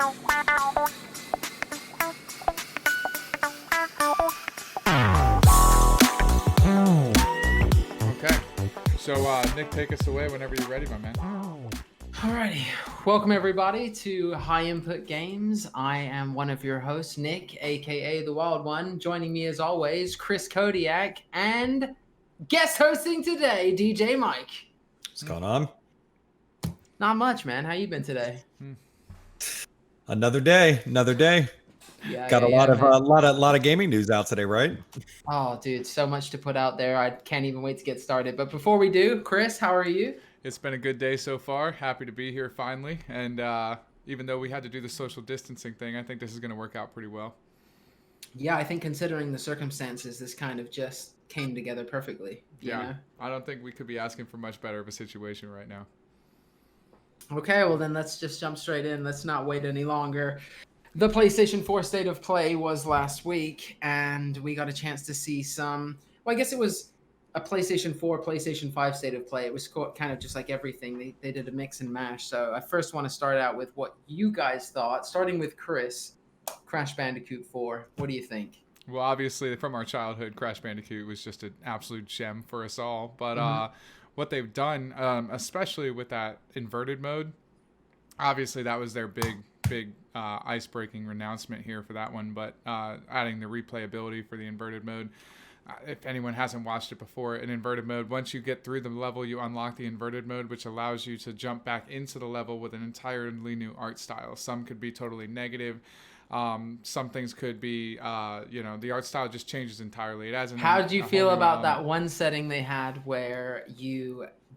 Okay, so Nick, take us away whenever you're ready, my man. Alrighty, welcome everybody to High Input Games. I am one of your hosts, Nick, aka the Wild One. Joining me as always, Chris Kodiak, and guest hosting today, DJ Mike. What's going on? Not much, man. How you been today? Another day. Yeah, Got a lot of gaming news out today, right? Oh, dude, so much to put out there. I can't even wait to get started. But before we do, Chris, how are you? It's been a good day so far. Happy to be here finally. And even though we had to do the social distancing thing, I think this is going to work out pretty well. Yeah, I think considering the circumstances, this kind of just came together perfectly. You know? I don't think we could be asking for much better of a situation right now. Okay, well then let's just jump straight in. Let's not wait any longer. The PlayStation 4 State of Play was last week, and we got a chance to see some... Well, I guess it was a PlayStation 4, PlayStation 5 State of Play. It was kind of just like everything. They did a mix and mash. So I first want to start out with what you guys thought, starting with Chris. Crash Bandicoot 4. What do you think? Well, obviously, from our childhood, Crash Bandicoot was just an absolute gem for us all. But what they've done, especially with that inverted mode, obviously that was their big ice-breaking announcement here for that one. But adding the replayability for the inverted mode, if anyone hasn't watched it before, in inverted mode, once you get through the level, you unlock the inverted mode, which allows you to jump back into the level with an entirely new art style. Some could be totally negative. Some things could be, the art style just changes entirely. It has. How did you feel about that one setting they had where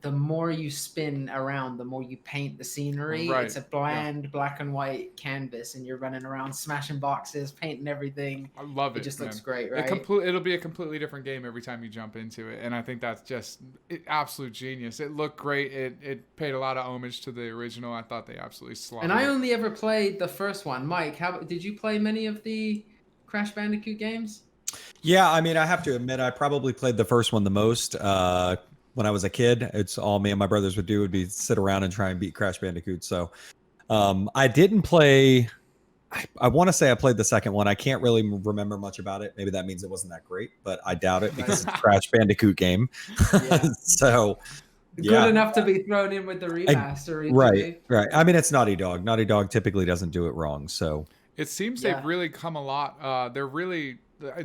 the more you spin around, the more you paint the scenery? Right. It's a bland black and white canvas, and you're running around smashing boxes, painting everything. I love it. It just looks great, right? It'll be a completely different game every time you jump into it, and I think that's just absolute genius. It looked great. It paid a lot of homage to the original. I thought they absolutely slaughtered. And I only ever played the first one. Mike, did you play many of the Crash Bandicoot games? Yeah, I mean, I have to admit, I probably played the first one the most. When I was a kid, it's all me and my brothers would do would be sit around and try and beat Crash Bandicoot. So I didn't play. I want to say I played the second one. I can't really remember much about it. Maybe that means it wasn't that great, but I doubt it because it's a Crash Bandicoot game. Yeah. So good enough to be thrown in with the remaster. Right. I mean, it's Naughty Dog. Naughty Dog typically doesn't do it wrong. So it seems they've really come a lot.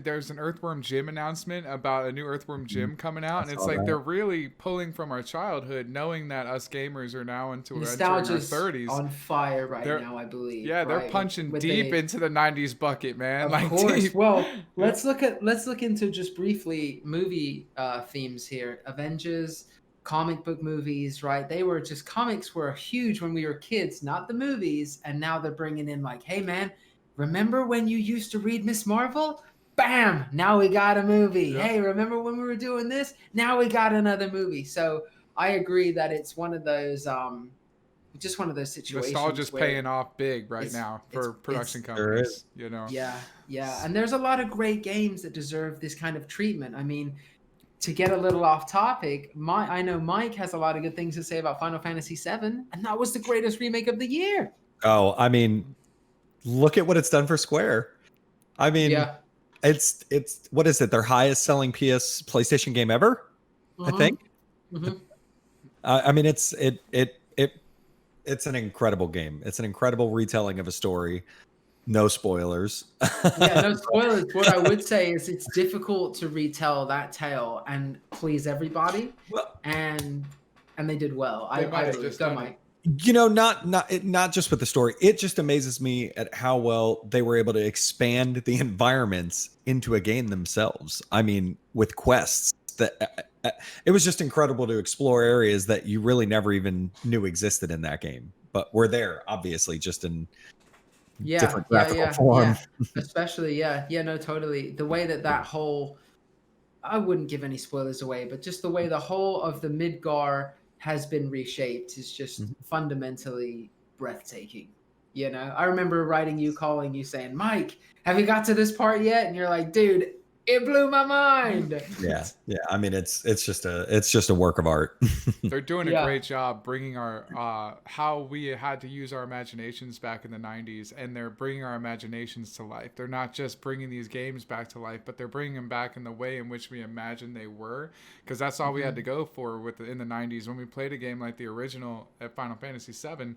There's an Earthworm Jim announcement about a new Earthworm Jim coming out, and it's like they're really pulling from our childhood, knowing that us gamers are now entering our 30s. On fire now, I believe. Yeah, they're punching deep into the 90s bucket, man. Of course. Deep. Well, let's look into just briefly movie themes here. Avengers, comic book movies, right? Comics were huge when we were kids, not the movies, and now they're bringing in like, hey man, remember when you used to read Miss Marvel? Bam! Now we got a movie. Yep. Hey, remember when we were doing this? Now we got another movie. So I agree that it's one of those, just one of those situations. Nostalgia's paying off big now for production companies. Yeah. And there's a lot of great games that deserve this kind of treatment. I mean, to get a little off topic, I know Mike has a lot of good things to say about Final Fantasy VII, and that was the greatest remake of the year. Oh, I mean, look at what it's done for Square. I mean. Yeah. It's what is it? Their highest selling PlayStation game ever, I think. Mm-hmm. I mean, it's an incredible game. It's an incredible retelling of a story. No spoilers. Yeah, no spoilers. What I would say is it's difficult to retell that tale and please everybody. Well, and they did well. I believe. Go, Mike. Not just with the story. It just amazes me at how well they were able to expand the environments into a game themselves. I mean, with quests, it was just incredible to explore areas that you really never even knew existed in that game, but were there obviously just in different graphical form. Yeah. Especially, totally. The way that whole, I wouldn't give any spoilers away, but just the way the whole of the Midgar has been reshaped is just fundamentally breathtaking. I remember calling you saying, Mike, have you got to this part yet? And you're like, dude, It blew my mind. Yeah. I mean, it's just a work of art. They're doing a Yeah. great job bringing our how we had to use our imaginations back in the 90s, and they're bringing our imaginations to life. They're not just bringing these games back to life, but they're bringing them back in the way in which we imagined they were, because that's all we had to go for in the 90s when we played a game like the original at Final Fantasy VII.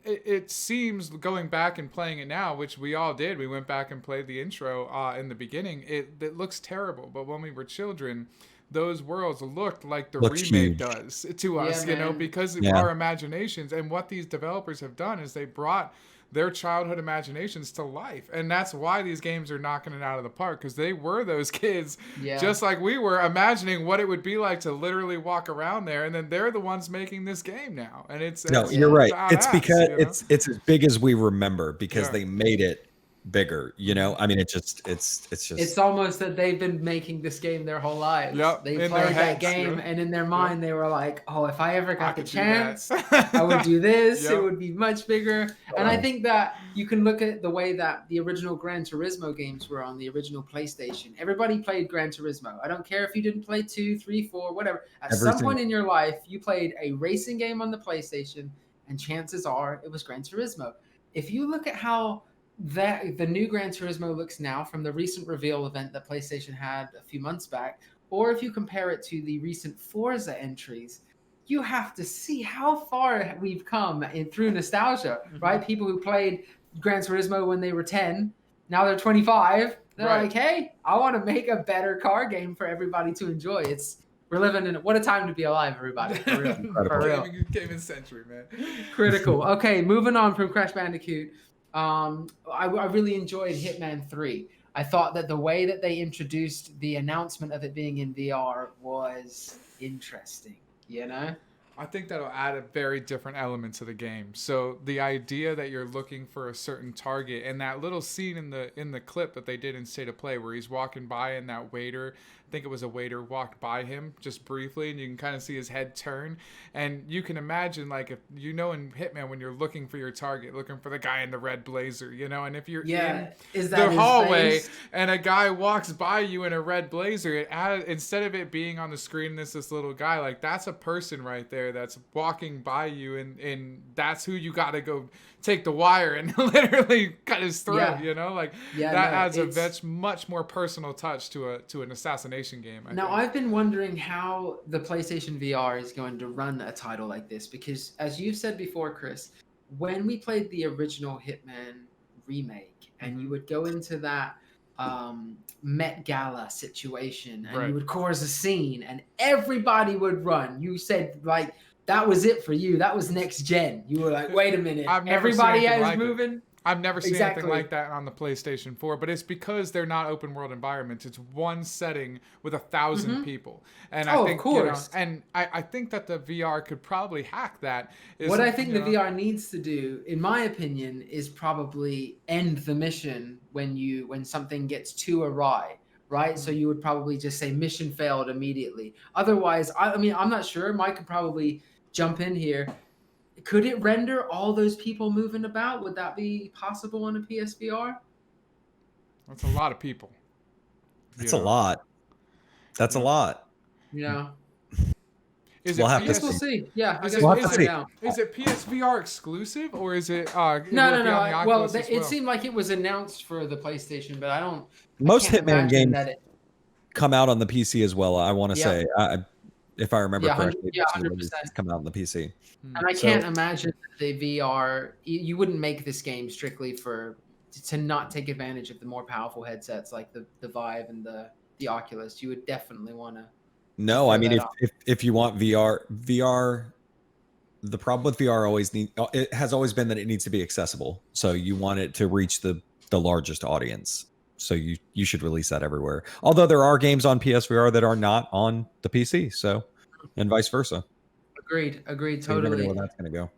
It seems, going back and playing it now, which we all did, we went back and played the intro in the beginning, it looks terrible, but when we were children, those worlds looked like the Looks remake huge. does to us, Yeah, you know, man. because of Yeah. our imaginations. And what these developers have done is they brought their childhood imaginations to life, and that's why these games are knocking it out of the park, because they were those kids, Yeah. just like we were, imagining what it would be like to literally walk around there, and then they're the ones making this game now, and No, it's you're right. badass, It's because you know? it's as big as we remember, because Yeah. they made it bigger. You know, I mean, it's just It's almost that they've been making this game their whole lives. Yep, They in their played that heads, game, yeah. and in their mind, they were like, "Oh, if I ever I got the could do that. chance, I would do this. Yep. It would be much bigger." And I think that you can look at the way that the original Gran Turismo games were on the original PlayStation. Everybody played Gran Turismo. I don't care if you didn't play 2, 3, 4, whatever. At some Everything. point in your life, you played a racing game on the PlayStation, and chances are it was Gran Turismo. If you look at how the new Gran Turismo looks now from the recent reveal event that PlayStation had a few months back, or if you compare it to the recent Forza entries, you have to see how far we've come through nostalgia, right? People who played Gran Turismo when they were 10, now they're 25. They're Right. like, hey, I want to make a better car game for everybody to enjoy. We're living in what a time to be alive, everybody. For real. For real. Gaming century, man. Critical. Okay, moving on from Crash Bandicoot. I really enjoyed Hitman 3. I thought that the way that they introduced the announcement of it being in VR was interesting, you know? I think that'll add a very different element to the game. So the idea that you're looking for a certain target, and that little scene in the clip that they did in State of Play where he's walking by and that waiter, I think it was a waiter, walked by him just briefly, and you can kind of see his head turn. And you can imagine, like, if you know in Hitman when you're looking for your target, looking for the guy in the red blazer, you know, and if you're in is that the his hallway face? and a guy walks by you in a red blazer, instead of it being on the screen, this little guy, like, that's a person right there that's walking by you, and that's who you got to go take the wire and literally cut his throat. Yeah. You know, like Yeah, that no, adds it's- much more personal touch to an assassination game. I Now, think. I've been wondering how the PlayStation VR is going to run a title like this, because as you've said before, Chris, when we played the original Hitman remake, and you would go into that Met Gala situation, and Right. you would chorus a scene, and everybody would run. You said, like, that was it for you. That was next gen. You were like, wait a minute. I've never seen Everybody anything is like it. moving. I've never seen Exactly. anything like that on the PlayStation 4, but it's because they're not open world environments. It's one setting with 1,000 people. And I Oh, think, of course. and I think that the VR could probably hack that. What I think the VR needs to do, in my opinion, is probably end the mission when something gets too awry, right? So you would probably just say mission failed immediately. Otherwise, I mean, I'm not sure. Mike could probably jump in here. Could it render all those people moving about? Would that be possible on a PSVR? That's a lot of people. That's a lot. That's a lot. You know, Is We'll it have I to guess we'll see. Yeah, I Is guess it- we'll is find it- out. Is it PSVR exclusive, or is it? No. Will it be on the Well, Oculus as it seemed like it was announced for the PlayStation, but I don't. Most can't Hitman imagine games that it- come out on the PC as well. I want to Yeah. say, if I remember Yeah, correctly, 100%. it's come out on the PC. And I can't imagine that the VR. You wouldn't make this game strictly to not take advantage of the more powerful headsets like the Vive and the Oculus. You would definitely want to. No, I Throw mean, that if you want VR, the problem with VR it has always been that it needs to be accessible. So you want it to reach the largest audience. So you should release that everywhere. Although there are games on PSVR that are not on the PC, so and vice versa. Agreed, So you never know totally. where that's going to go.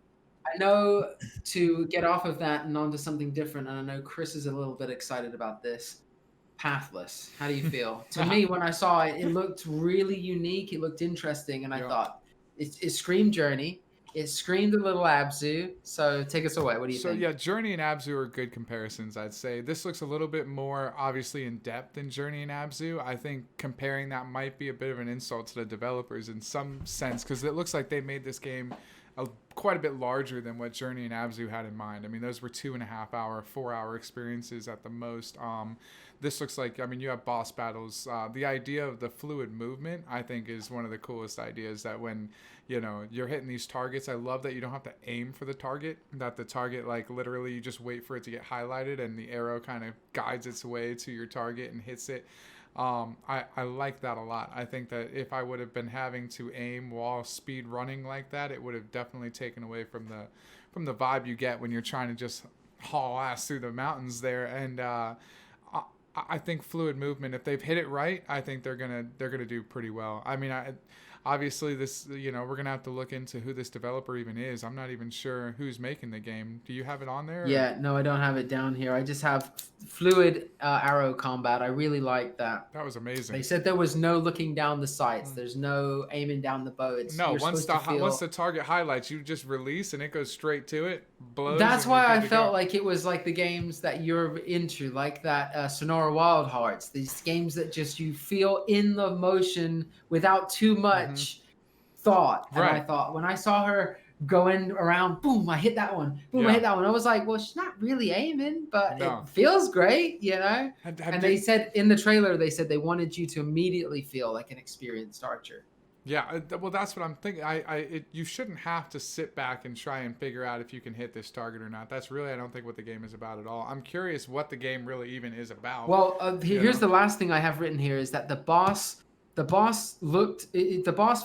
I know, to get off of that and onto something different, and I know Chris is a little bit excited about this. Pathless. How do you feel? To me, when I saw it, it looked really unique. It looked interesting, and I Yeah. thought it screamed Journey. It screamed a little Abzu. So take us away. What do you So think? yeah, Journey and Abzu are good comparisons, I'd say. This looks a little bit more obviously in depth than Journey and Abzu. I think comparing that might be a bit of an insult to the developers in some sense, because it looks like they made this game quite a bit larger than what Journey and Abzu had in mind. I mean, those were 2.5 hour, 4 hour experiences at the most. This looks like, I mean, you have boss battles. The idea of the fluid movement, I think, is one of the coolest ideas. That when you're hitting these targets, I love that you don't have to aim for the target. That the target, like, literally, you just wait for it to get highlighted, and the arrow kind of guides its way to your target and hits it. I like that a lot. I think that if I would have been having to aim while speed running like that, it would have definitely taken away from the vibe you get when you're trying to just haul ass through the mountains there. And I think fluid movement, if they've hit it right, I think they're gonna do pretty well. I mean, obviously this, we're gonna have to look into who this developer even is. I'm not even sure who's making the game. Do you have it on there? Yeah, no, I don't have it down here. I just have fluid arrow combat. I really like that. That was amazing. They said there was no looking down the sights. There's no aiming down the bow. No, once the target highlights, you just release and it goes straight to it. Blows. That's why I felt like it was like the games that you're into, like that Sonora Wild Hearts. These games that just you feel in the motion without too much thought. And I thought when I saw her going around, boom, I hit that one. Boom, I hit that one. I was like, well, she's not really aiming, but it feels great, And they said in the trailer, they said they wanted you to immediately feel like an experienced archer. Yeah, well, that's what I'm thinking. You shouldn't have to sit back and try and figure out if you can hit this target or not. That's really, I don't think, what the game is about at all. I'm curious what the game really even is about. Well, here's the last thing I have written here is that the boss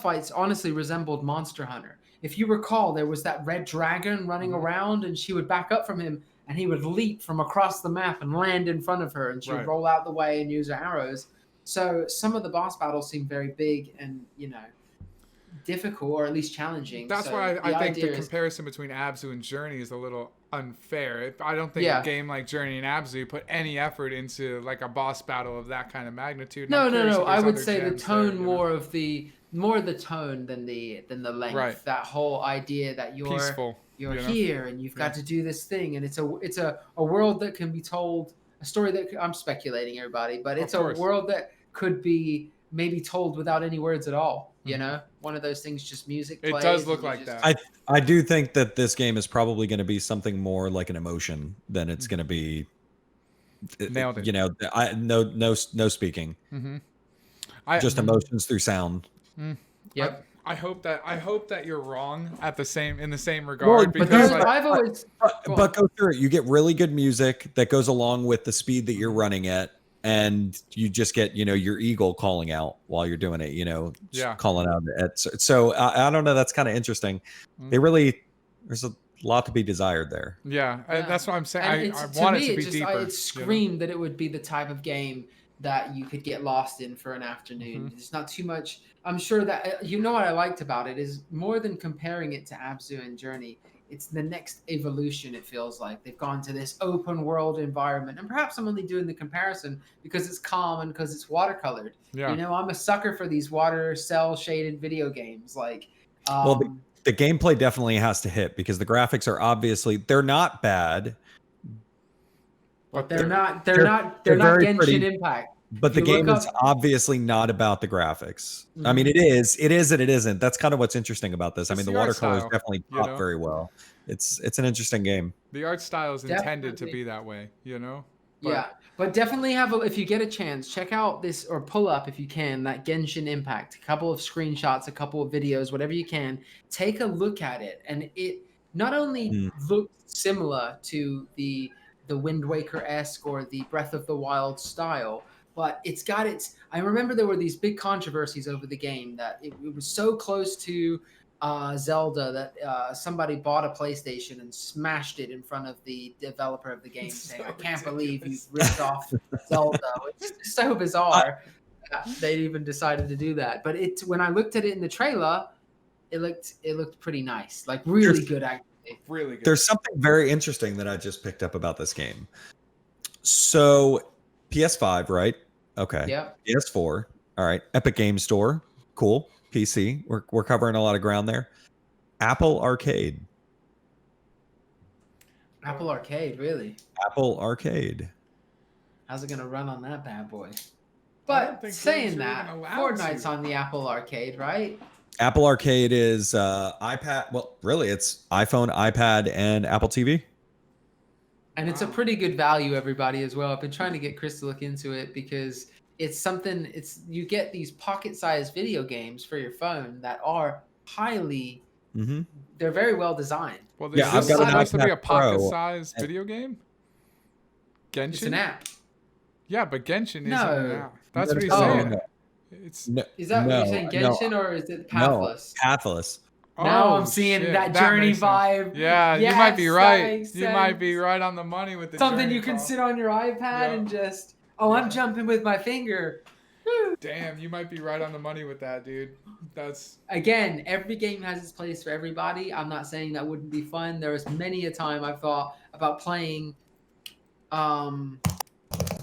fights honestly resembled Monster Hunter. If you recall, there was that red dragon running around, and she would back up from him, and he would leap from across the map and land in front of her, and she would roll out the way and use her arrows. So some of the boss battles seem very big and, difficult, or at least challenging. That's why I think the comparison between Abzu and Journey is a little unfair. I don't think a game like Journey and Abzu put any effort into like a boss battle of that kind of magnitude. No. I would say the tone more the tone than the length. Right. That whole idea that you're peaceful, you're here and you've got to do this thing, and it's a world that can be told, a story that I'm speculating, everybody, but it's a world that could be maybe told without any words at all. One of those things, just music plays. It does look like that. I do think that this game is probably going to be something more like an emotion than it's going to be. Nailed it. No speaking. Just emotions through sound. Yep. I hope that you're wrong in the same regard. Well, because I've always. But go through it. You get really good music that goes along with the speed that you're running at. And you just get, your eagle calling out while you're doing it, calling out at. So I don't know. That's kind of interesting. There's a lot to be desired there. Yeah. That's what I'm saying. I want it to be deeper. It screamed that it would be the type of game that you could get lost in for an afternoon. It's not too much. I'm sure that, what I liked about it is more than comparing it to Abzu and Journey. It's the next evolution, it feels like. They've gone to this open world environment. And perhaps I'm only doing the comparison because it's calm and because it's watercolored. Yeah. I'm a sucker for these water cell shaded video games. Like, well, the gameplay definitely has to hit because the graphics are they're not bad. But they're not Genshin pretty. Impact. But the game is obviously not about the graphics. I mean, it is and it isn't. That's kind of what's interesting about this. I mean, the watercolors definitely pop very well. It's an interesting game. The art style is intended to be that way, But definitely if you get a chance, check out this, or pull up if you can, that Genshin Impact. A couple of screenshots, a couple of videos, whatever you can. Take a look at it, and it not only looks similar to the Wind Waker-esque or the Breath of the Wild style, but it's got I remember there were these big controversies over the game that it was so close to Zelda that somebody bought a PlayStation and smashed it in front of the developer of the game, saying, "I can't believe you ripped off Zelda." It's so bizarre that they even decided to do that. But when I looked at it in the trailer, it looked pretty nice, like really good actually. Really good. There's something very interesting that I just picked up about this game. So PS5, right? Okay. Yeah. PS4. All right. Epic Game Store. Cool. PC. We're covering a lot of ground there. Apple Arcade. Apple Arcade, really? Apple Arcade. How's it gonna run on that bad boy? I don't But think saying games are that, even allowed Fortnite's to. on the Apple Arcade, right? Apple Arcade is iPad. Well, really, it's iPhone, iPad, and Apple TV. And it's a Wow. pretty good value, everybody, as well. I've been trying to get Chris to look into it because it's something. You get these pocket-sized video games for your phone that are highly. Mm-hmm. They're very well designed. Well, Yeah, is I've this got an supposed to be a iPad Pro, pocket-sized and- video game? It's an Genshin? app. Yeah, but Genshin isn't No. an app. That's what he's Oh. saying. It's No, Is that what no, you're saying, no, Genshin, or is it no, Pathless? Pathless. Now Oh, I'm seeing shit. that journey makes sense. vibe. Yeah, you might be Yes, that right. makes You might be sense. right on the money with the Something journey you can call. sit on your iPad Yeah. and just. Oh, Yeah. I'm jumping with my finger. Damn, you might be right on the money with that, dude. That's Again, every game has its place for everybody. I'm not saying that wouldn't be fun. There was many a time I've thought about playing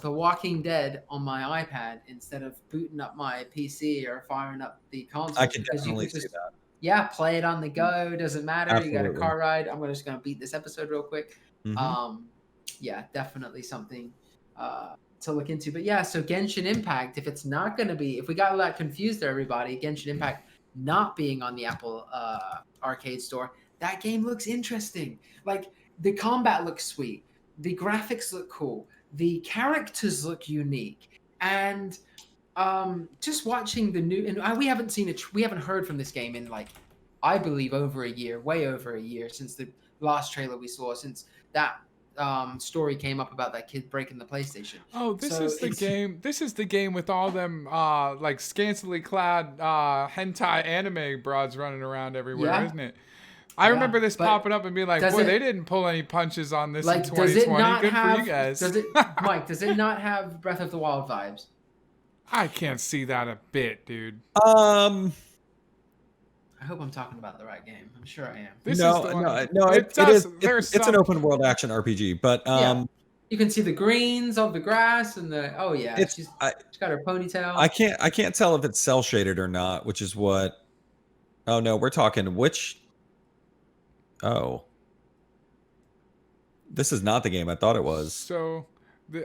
The Walking Dead on my iPad instead of booting up my PC or firing up the console. I can because you definitely could see that. Yeah, play it on the go. Doesn't matter. You got a Absolutely. car ride. I'm just gonna beat this episode real quick. Mhm. Yeah, definitely something to look into. But yeah, so Genshin Impact, if it's not gonna be, if we got a lot confused there, everybody, Genshin Impact not being on the Apple Arcade Store, that game looks interesting. Like the combat looks sweet, the graphics look cool, the characters look unique, and just watching the new, and we haven't seen it, we haven't heard from this game in like, I believe over a year, way over a year since the last trailer we saw, since that story came up about that kid breaking the PlayStation. Oh, this So is the it's- game. This is the game with all them like scantily clad hentai anime broads running around everywhere, Yeah. isn't it? I Yeah, remember this but popping up and being like, does "Boy, it- they didn't pull any punches on this in Like, 2020. does it not Good have? for you guys." Does it, Mike? Does it not have Breath of the Wild vibes? I can't see that a bit, dude. I hope I'm talking about the right game. I'm sure I am. This no, is the one. no, It it does. is. There's It's an some- open world action RPG, but Yeah. You can see the greens of the grass and the. Oh yeah, it's she's I got her ponytail. I can't tell if it's cell shaded or not, which is what. Oh no, we're talking which. Oh, this is not the game I thought it was. So,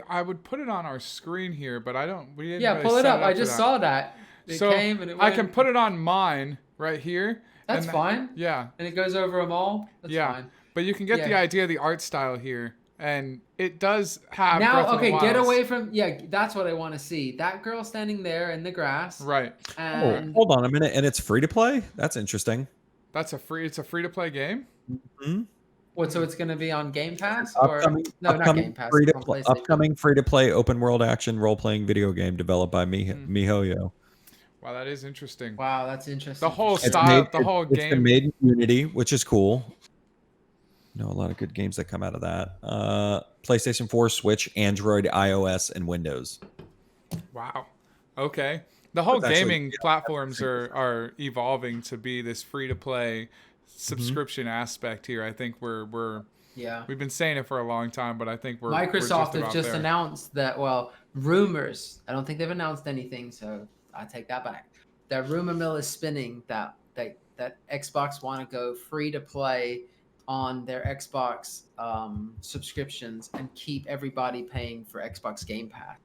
I would put it on our screen here, but I don't. We didn't. Yeah, really pull it set up. I for just that. saw that. It So came and it I went. can put it on mine right here. That's and fine. Yeah, And it goes over them all. That's Yeah. fine. but you can get the Yeah. idea of the art style here, and it does have. Breath Now, of the okay, get Wilds. away from. Yeah, that's what I want to see. That girl standing there in the grass. Right. Oh, And hold on a minute, and it's free to play. That's interesting. That's a free. It's a free to play game. Hmm? what? So it's going to be on Game Pass or Upcoming, no, not upcoming Game Pass. free to on play, PlayStation. upcoming free to play open world action role playing video game developed by MiHoYo. Wow, that is interesting. Wow, that's interesting. The whole It's style, made- the whole It's been game. made in Unity, which is cool. A lot of good games that come out of that. PlayStation 4, Switch, Android, iOS, and Windows. Wow. Okay. The whole That's actually- gaming platforms are evolving to be this free to play subscription aspect here. I think Yeah. we've been saying it for a long time, but I think we're Microsoft we're has just there. announced that, well, rumors. I don't think they've announced anything, so I take that back. That rumor mill is spinning that Xbox want to go free to play on their Xbox subscriptions and keep everybody paying for Xbox Game Pass.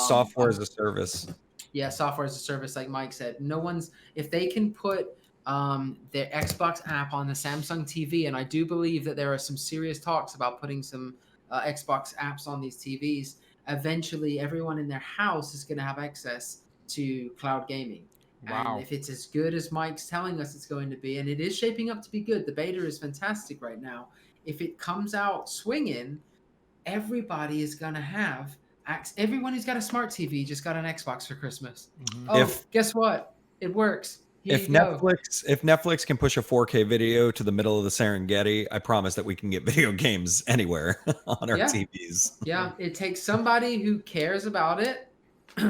Software as a service. Yeah, software as a service, like Mike said. No one's, if they can put their Xbox app on the Samsung TV, and I do believe that there are some serious talks about putting some Xbox apps on these TVs. Eventually, everyone in their house is going to have access to cloud gaming. Wow. And if it's as good as Mike's telling us it's going to be, and it is shaping up to be good, the beta is fantastic right now. If it comes out swinging, everybody is going to have access. Everyone who's got a smart TV just got an Xbox for Christmas. Mhm. Oh, If- guess what? It works. Here If you go. Netflix can push a 4K video to the middle of the Serengeti, I promise that we can get video games anywhere on our Yeah. TVs. Yeah, it takes somebody who cares about it,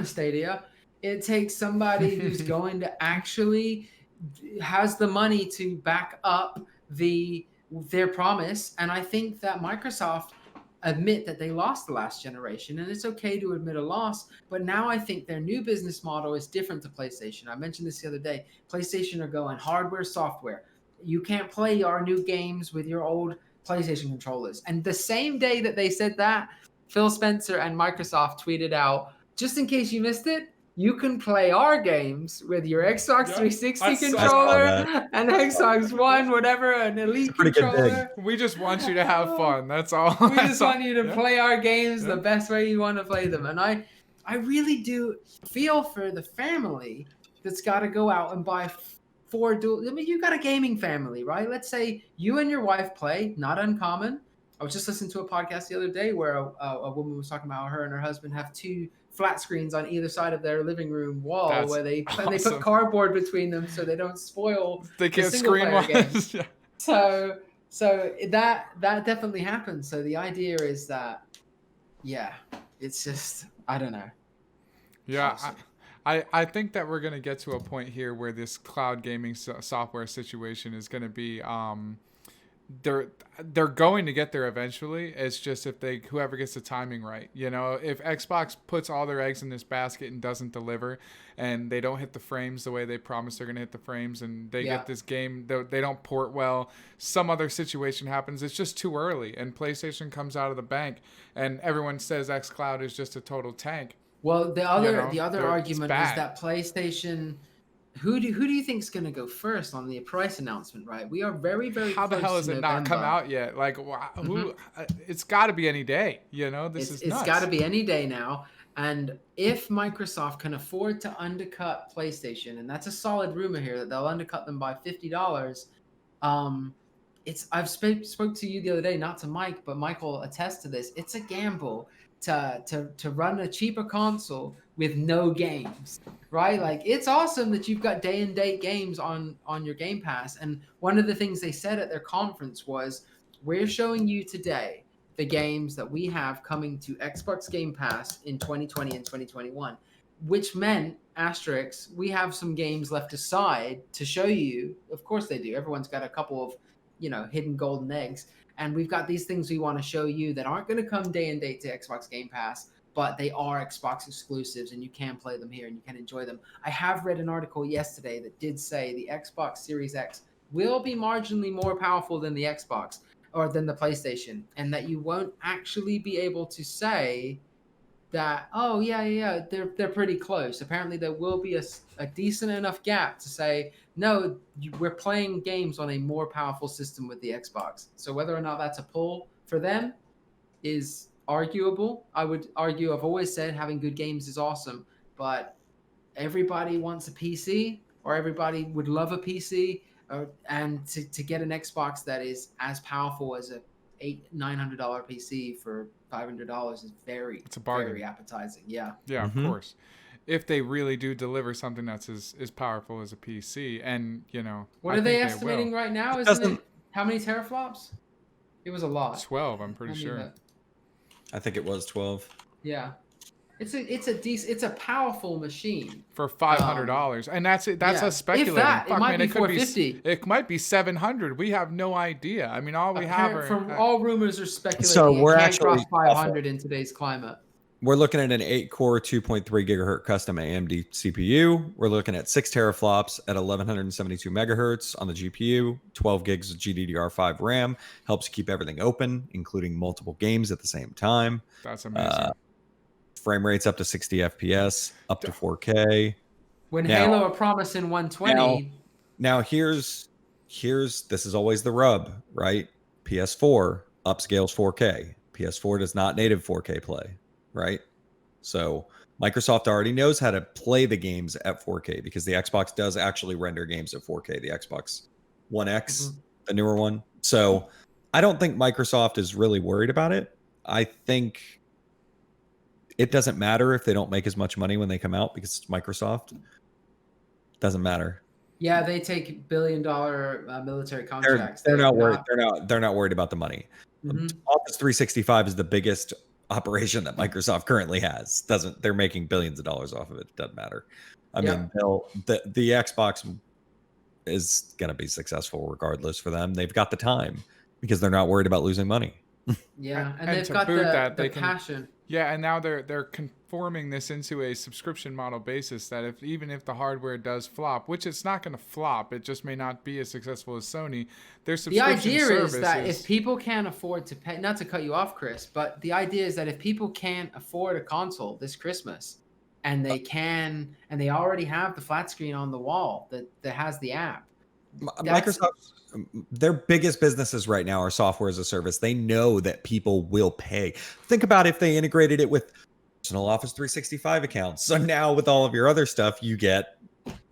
Stadia. It takes somebody who's going to actually has the money to back up their promise. And I think that Microsoft admit that they lost the last generation, and it's okay to admit a loss. But now I think their new business model is different to PlayStation. I mentioned this the other day. PlayStation are going hardware, software. you can't play our new games with your old PlayStation controllers. And the same day that they said that, Phil Spencer and Microsoft tweeted out, just in case you missed it, you can play our games with your Xbox 360 controller and Xbox One, whatever, an Elite controller. We just want you to have fun. That's all. We just want you to play our games the best way you want to play them. And I really do feel for the family that's got to go out and buy 4 dual. I mean, you got a gaming family, right? Let's say you and your wife play, not uncommon. I was just listening to a podcast the other day where a woman was talking about her and her husband have 2 flat screens on either side of their living roam wall. That's where they put cardboard between them so they don't spoil they can't screen games. So that definitely happens. So the idea is that, it's just, I don't know. Yeah, I think that we're going to get to a point here where this cloud gaming software situation is going to be they're going to get there eventually. It's just if whoever gets the timing right. You know, if Xbox puts all their eggs in this basket and doesn't deliver, and they don't hit the frames the way they promised they're going to hit the frames, and they get this game, they don't port well, some other situation happens, it's just too early, and PlayStation comes out of the bank, and everyone says xCloud is just a total tank. Well, the other argument is that PlayStation. Who do you think is going to go first on the price announcement? Right, we are very How the hell has it not come out yet? Like, who? It's got to be any day. You know, it's got to be any day now. And if Microsoft can afford to undercut PlayStation, and that's a solid rumor here that they'll undercut them by $50. I've spoke to you the other day, not to Mike, but Michael attests to this. It's a gamble to run a cheaper console with no games, right? Like, it's awesome that you've got day and date games on your Game Pass. And one of the things they said at their conference was, we're showing you today the games that we have coming to Xbox Game Pass in 2020 and 2021, which meant, asterisk, we have some games left aside to show you. Of course they do. Everyone's got a couple of, hidden golden eggs. And we've got these things we want to show you that aren't going to come day and date to Xbox Game Pass, but they are Xbox exclusives, and you can play them here and you can enjoy them. I have read an article yesterday that did say the Xbox Series X will be marginally more powerful than the Xbox or than the PlayStation, and that you won't actually be able to say that, oh, they're pretty close. Apparently there will be a decent enough gap to say, no, we're playing games on a more powerful system with the Xbox. So whether or not that's a pull for them is arguable. I would argue, I've always said having good games is awesome, but everybody wants a PC, or everybody would love a PC, and to get an Xbox that is as powerful as a $900 PC for $500 is it's a bargain. Very appetizing. Yeah, of course, if they really do deliver something that's as powerful as a PC. And what are they estimating right now? Isn't it how many teraflops? It was a lot. 12, I'm pretty sure. I think it was 12. Yeah. It's a powerful machine for $500, and that's it. That's us speculating. It might be $450. It might be $700. We have no idea. I mean, all we have are from all rumors are speculating. So we're actually cross 500 in today's climate. We're looking at an 8-core, 2.3 gigahertz custom AMD CPU. We're looking at 6 teraflops at 1172 megahertz on the GPU. 12 gigs of GDDR5 RAM helps keep everything open, including multiple games at the same time. That's amazing. Frame rates up to 60 FPS, up to 4K. When Halo are promising 120. Now here's this is always the rub, right? PS4 upscales 4K. PS4 does not native 4K play, right? So Microsoft already knows how to play the games at 4K because the Xbox does actually render games at 4K, the Xbox One X, the newer one. So I don't think Microsoft is really worried about it. I think it doesn't matter if they don't make as much money when they come out because it's Microsoft. Doesn't matter. Yeah, they take billion-dollar military contracts. They're not worried. They're not worried about the money. Office 365 is the biggest operation that Microsoft currently has. They're making billions of dollars off of it. It doesn't matter. I mean, the Xbox is going to be successful regardless for them. They've got the time because they're not worried about losing money. Yeah, and And they've to got boot that, the they can passion. Yeah, and now they're conforming this into a subscription model basis that if even if the hardware does flop, which it's not going to flop, it just may not be as successful as Sony. Their The subscription idea is service that if is people can't afford to pay, not to cut you off, Chris, but the idea is that if people can't afford a console this Christmas, and they already have the flat screen on the wall that has the app, that's Microsoft, their biggest businesses right now are software as a service. They know that people will pay. Think about if they integrated it with personal Office 365 accounts. So now with all of your other stuff, you get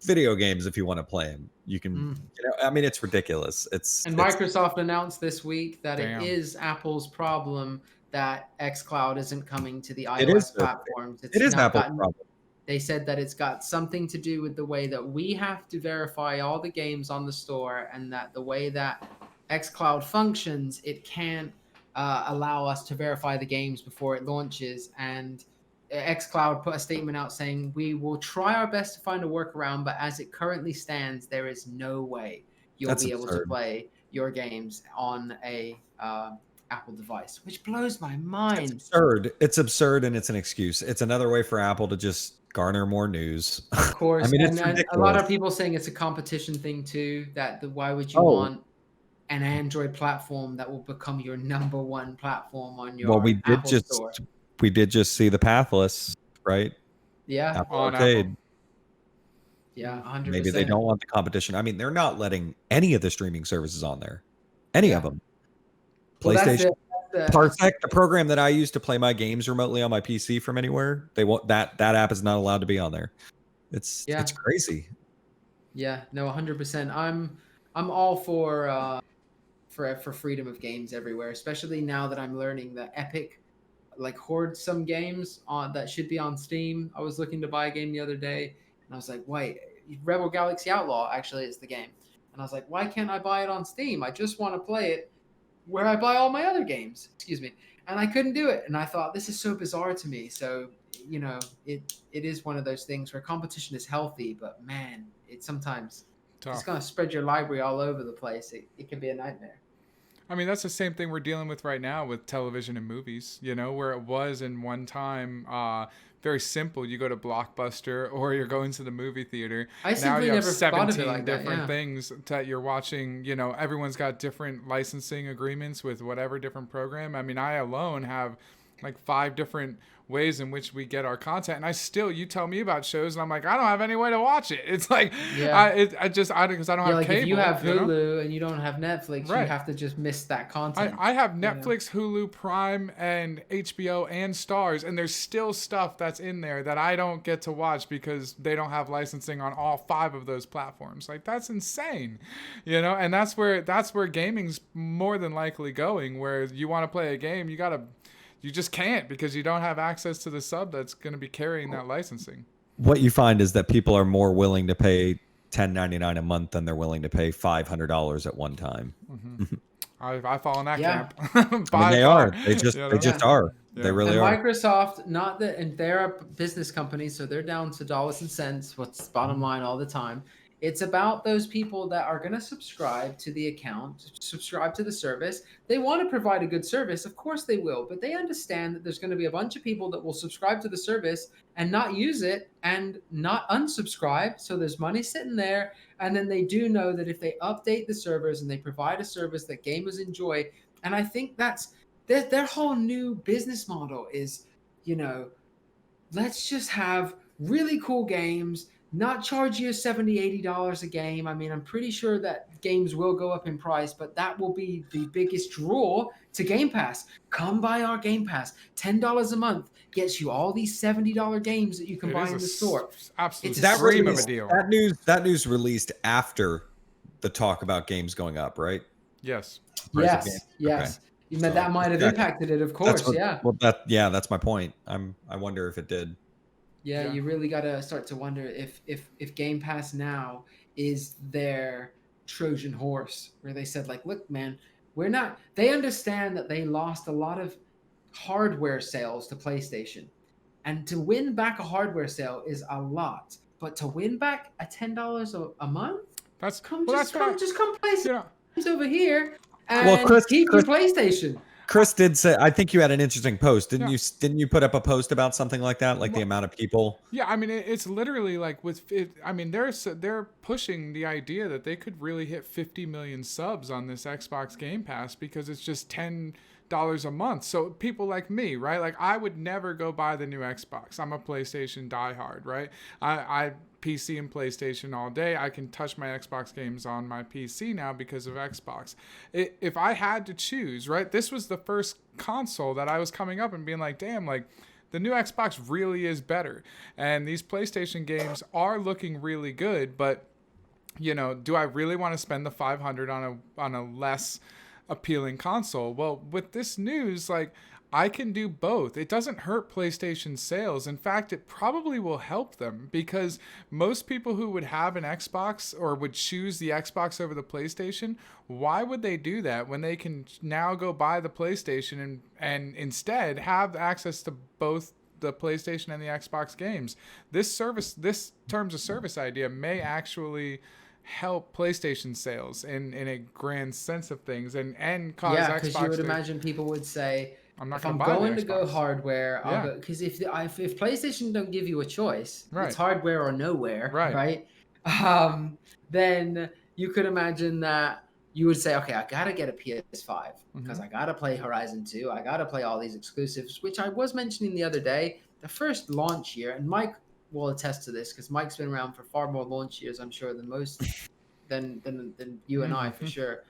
video games if you want to play them. You can, I mean, it's ridiculous. And It's Microsoft announced this week that it damn. is Apple's problem that xCloud isn't coming to the it is iOS platforms. It's it is now Apple's gotten. problem. They said that it's got something to do with the way that we have to verify all the games on the store, and that the way that xCloud functions, it can't allow us to verify the games before it launches. And xCloud put a statement out saying, "We will try our best to find a workaround, but as it currently stands, there is no way you'll That's be able to absurd. play your games on a Apple device," which blows my It's mind. absurd. It's absurd, and it's an excuse. It's another way for Apple to just garner more news. Of course, I mean, and it's a lot ridiculous. of people saying it's a competition thing too. Why would you Oh, want an Android platform that will become your number one platform on well, your Apple store? we did just see the Pathless, right? Yeah, Apple On Arcade. Apple. yeah, 100%. Maybe they don't want the competition. I mean, they're not letting any of the streaming services on there. Any of them. Well, that's PlayStation, it. Parsec, the program that I use to play my games remotely on my PC from anywhere, they want that app is not allowed to be on there. It's crazy. Yeah, no, 100%. I'm all for freedom of games everywhere, especially now that I'm learning that Epic like hoards some games on that should be on Steam. I was looking to buy a game the other day, and I was like, wait, Rebel Galaxy Outlaw actually is the game. And I was like, why can't I buy it on Steam? I just want to play it where I buy all my other games. Excuse me. And I couldn't do it. And I thought, this is so bizarre to me. So, it is one of those things where competition is healthy, but man, it's sometimes Tough. it's going to spread your library all over the place. It can be a nightmare. I mean, that's the same thing we're dealing with right now with television and movies, where it was in one time very simple. You go to Blockbuster or you're going to the movie theater. I Now simply you have never thought of it 17 like that, different yeah. things that you're watching. Everyone's got different licensing agreements with whatever different program. I mean, I alone have like 5 different ways in which we get our content, and you tell me about shows and I'm like, I don't have any way to watch it. It's like Yeah. because I don't have Like cable. if you have Hulu and you don't have Netflix, you Right. have to just miss that content. I have Netflix, Hulu, Prime, and HBO and Stars, and there's still stuff that's in there that I don't get to watch because they don't have licensing on all 5 of those platforms. Like, that's insane, and that's where gaming's more than likely going, where you want to play a game, you just can't because you don't have access to the sub that's going to be carrying that licensing. What you find is that people are more willing to pay $10.99 a month than they're willing to pay $500 at one time. Mm-hmm. I fall in that camp. I mean, they are. They just are. Yeah. They really and are. Microsoft, and they're a business company, so they're down to dollars and cents. What's the bottom line all the time? It's about those people that are going to subscribe to the account, subscribe to the service. They want to provide a good service. Of course they will, but they understand that there's going to be a bunch of people that will subscribe to the service and not use it and not unsubscribe. So there's money sitting there. And then they do know that if they update the servers and they provide a service that gamers enjoy, and I think that's their whole new business model is, let's just have really cool games, not charge you $70, $80 a game. I mean, I'm pretty sure that games will go up in price, but that will be the biggest draw to Game Pass. Come buy our Game Pass. $10 a month gets you all these $70 games that you can buy in the store. Absolutely, It's a dream of a deal. That news released after the talk about games going up, right? Yes. Yes. Okay. That might have impacted it, of course. Well, that's my point. I wonder if it did. Yeah, you really got to start to wonder if Game Pass now is their Trojan horse, where they said, like, look, man, they understand that they lost a lot of hardware sales to PlayStation. And to win back a hardware sale is a lot. But to win back a $10 a month? Just come play some games over here and keep your PlayStation. Chris did say. I think you had an interesting post, didn't Yeah. you? Didn't you put up a post about something like that, like the Well, amount of people? Yeah, I mean, it's literally like with it. I mean, they're pushing the idea that they could really hit 50 million subs on this Xbox Game Pass because it's just $10 a month. So people like me, right? Like I would never go buy the new Xbox. I'm a PlayStation diehard, right? I PC and PlayStation all day. I can touch my Xbox games on my PC now because of Xbox. If I had to choose, right? This was the first console that I was coming up and being like, damn, like the new Xbox really is better. And these PlayStation games are looking really good, but you know, do I really want to spend the $500 on a less appealing console? Well, with this news, like I can do both. It doesn't hurt PlayStation sales. In fact, it probably will help them because most people who would have an Xbox or would choose the Xbox over the PlayStation, why would they do that when they can now go buy the PlayStation and instead have access to both the PlayStation and the Xbox games? This terms of service idea may actually help PlayStation sales in a grand sense of things and cause Yeah, because Xbox you would to, imagine people would say, I'm not if going I'm to buy going the to go Xbox. hardware, I'll Yeah. go, because if PlayStation don't give you a choice, Right. it's hardware or nowhere, Right. then you could imagine that you would say, okay, I gotta get a PS5 because Mhm. I gotta play Horizon 2, I gotta play all these exclusives, which I was mentioning the other day. The first launch year, and Mike will attest to this because Mike's been around for far more launch years, I'm sure, than most than you and I for sure.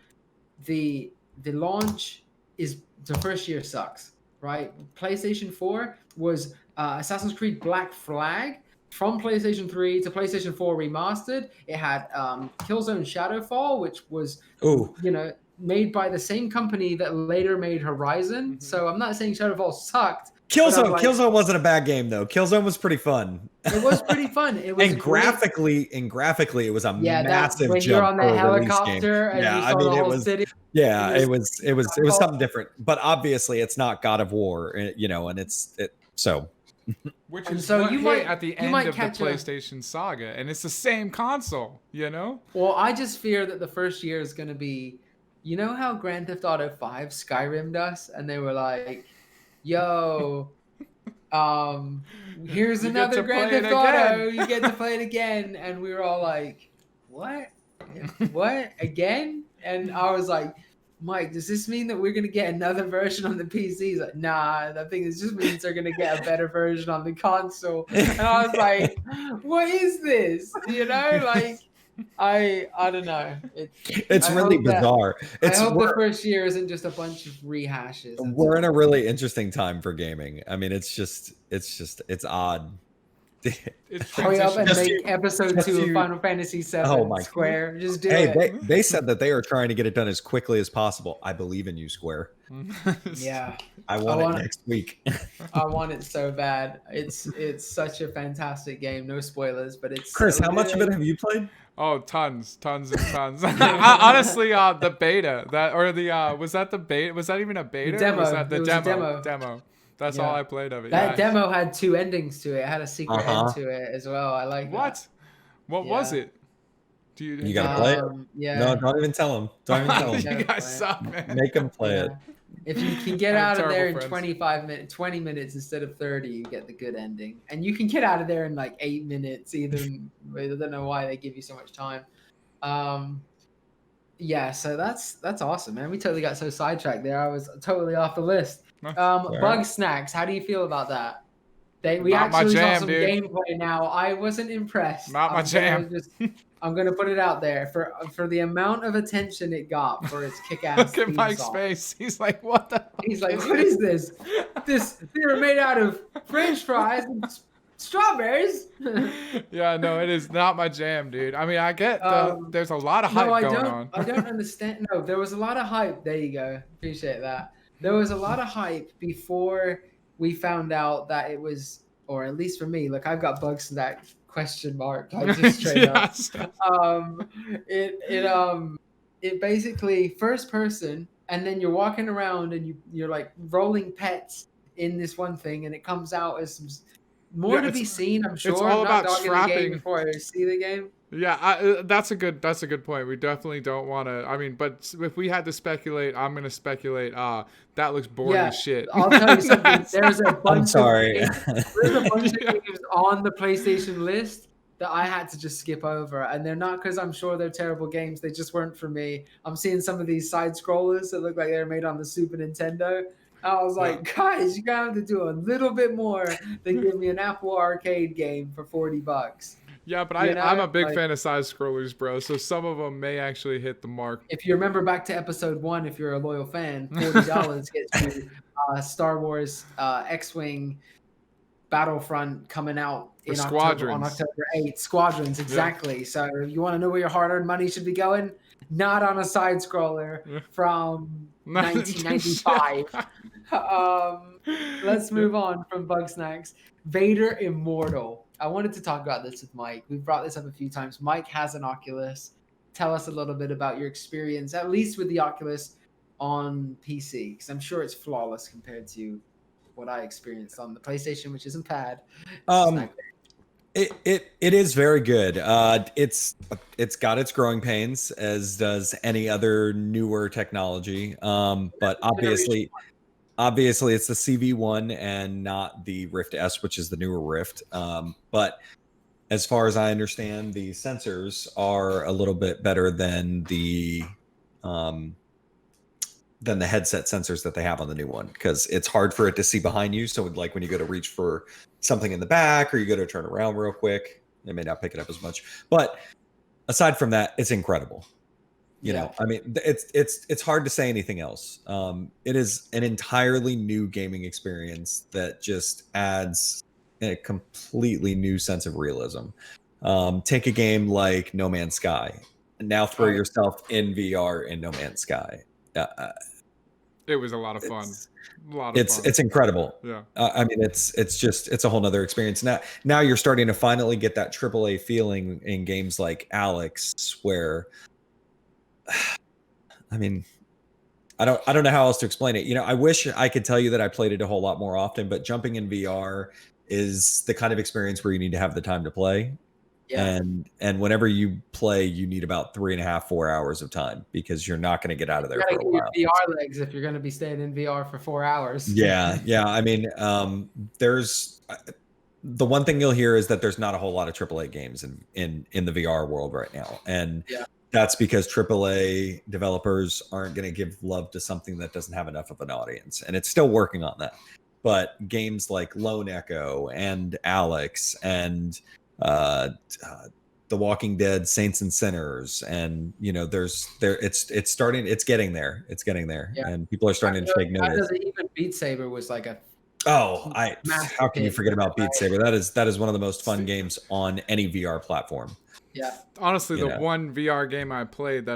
The launch is the first year sucks, right? PlayStation 4 was Assassin's Creed Black Flag from PlayStation 3 to PlayStation 4 remastered. It had Killzone Shadowfall, which was Ooh, made by the same company that later made Horizon. Mhm. So I'm not saying Shadowfall sucked. But I'm Killzone. like, Killzone wasn't a bad game though. Killzone was pretty fun. it was pretty fun. It was and great. graphically, it was a Yeah, that massive when you're jump on the for a release game. helicopter and Yeah, you I saw mean the it whole was. city. Yeah, and it was something different. But obviously, it's not God of War, you know, and so. Which And is so what you hit might- at the you end might of the catch a- PlayStation saga, and it's the same console, you know? Well, I just fear that the first year is going to be, you know how Grand Theft Auto 5 Skyrim'd us, and they were like, "Yo, here's You get another to Grand play it Theft Auto. again." You get to play it again," and we were all like, "What? What again?" And I was like, Mike, does this mean that we're gonna get another version on the PC? He's like, nah, I think it just means they're gonna get a better version on the console. And I was like, what is this? You know, like I don't know. It's I really hope that- bizarre. I hope the first year isn't just a bunch of rehashes. That's We're in all. a really interesting time for gaming. I mean, it's odd. It's Hurry up and Just make you- episode just 2 of you- Final Fantasy VII Oh my- Square. Just do Hey, it. they said that they are trying to get it done as quickly as possible. I believe in you, Square. Yeah. I want want- it next week. I want it so bad. It's such a fantastic game. No spoilers, but it's Chris, so how much of good. it have you played? Oh, tons and tons. Honestly, the beta was that the beta? Was that even a beta? demo. Or was that the It was a demo? demo. That's Yeah. all I played of it. That yeah. demo had 2 endings to it. It had a secret Uh-huh. end to it as well. I like What? What was Yeah. it? Do you? You that. gotta play it. Yeah. No, don't even tell him. Don't even tell you him. Yeah. guys suck, man. Make him play Yeah. it. If you can get I'm out of there in terrible friends. 25 minutes, 20 minutes instead of 30, you get the good ending. And you can get out of there in like 8 minutes. I don't know why they give you so much time. Yeah, so that's awesome, man. We totally got so sidetracked there. I was totally off the list. Bug Snacks, how do you feel about that? We Not my actually saw jam, some dude. gameplay now. I wasn't impressed. Not my jam. I'm gonna put it out there for the amount of attention it got for its kick-ass. Look at theme Mike's song. face. He's like, "What the?" He's like, "What is this? They were made out of French fries and strawberries." Yeah, no, it is not my jam, dude. I mean, I get there's a lot of hype No, I going don't. on. I don't understand. No, there was a lot of hype. There you go. Appreciate that. There was a lot of hype before we found out that it was, or at least for me. Look, I've got Bug Snack question mark. I just straight up. It basically first person, and then you're walking around and you're like rolling pets in this one thing, and it comes out as some More Yeah, to be seen, I'm sure. all I'm not about dogging the game trapping. before I see the game. Yeah, that's a good point. We definitely don't want to. I mean, but if we had to speculate, I'm gonna speculate. That looks boring Yeah, as shit. I'll tell you something. That's- There's a I'm bunch of sorry. games, there's a bunch Yeah. of games on the PlayStation list that I had to just skip over, and they're not because I'm sure they're terrible games. They just weren't for me. I'm seeing some of these side scrollers that look like they're made on the Super Nintendo. I was Yeah. like, guys, you gotta have to do a little bit more than give me an Apple Arcade game for $40. Yeah, but You know, I'm a big like- fan of side scrollers, bro. So some of them may actually hit the mark. If you remember back to episode 1, if you're a loyal fan, $40 gets you Star Wars X-Wing Battlefront coming out in October, on October 8th. Squadrons, exactly. Yeah. So you want to know where your hard-earned money should be going? Not on a side scroller from 1995. Let's move on from Bugsnax. Vader Immortal. I wanted to talk about this with Mike. We've brought this up a few times. Mike has an Oculus. Tell us a little bit about your experience, at least with the Oculus on PC, because I'm sure it's flawless compared to what I experienced on the PlayStation, which isn't bad. It is very good. It's got its growing pains, as does any other newer technology. But obviously it's the CV1 and not the Rift S, which is the newer Rift. But as far as I understand, the sensors are a little bit better than the headset sensors that they have on the new one, because it's hard for it to see behind you. So like when you go to reach for something in the back, or you go to turn around real quick, it may not pick it up as much. But aside from that, it's incredible. You know, I mean, it's hard to say anything else. It is an entirely new gaming experience that just adds a completely new sense of realism. Take a game like No Man's Sky, and now throw yourself in VR in No Man's Sky. It was a lot of fun. It's incredible. Yeah. I mean, it's a whole nother experience. Now you're starting to finally get that AAA feeling in games like Alex, where I mean, I don't know how else to explain it. You know, I wish I could tell you that I played it a whole lot more often, but jumping in VR is the kind of experience where you need to have the time to play. Yeah. And whenever you play, you need about 3.5, 4 hours of time, because you're not going to get out of there for a while. Your VR legs if you're going to be staying in VR for 4 hours. Yeah. I mean, there's the one thing you'll hear is that there's not a whole lot of AAA games in the VR world right now, and that's because AAA developers aren't going to give love to something that doesn't have enough of an audience, and it's still working on that. But games like Lone Echo and Alex and The Walking Dead, Saints and Sinners, and you know, it's getting there, and people are starting to take notice. Even Beat Saber was like a how can you forget about Beat Saber? That is one of the most fun games on any VR platform. Yeah. Honestly, the one VR game I played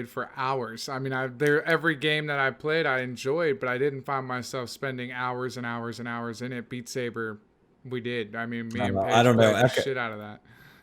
for hours. I mean, every game that I played I enjoyed, but I didn't find myself spending hours and hours and hours in it. Beat Saber, we did. I mean, me and Paige played the shit out of that.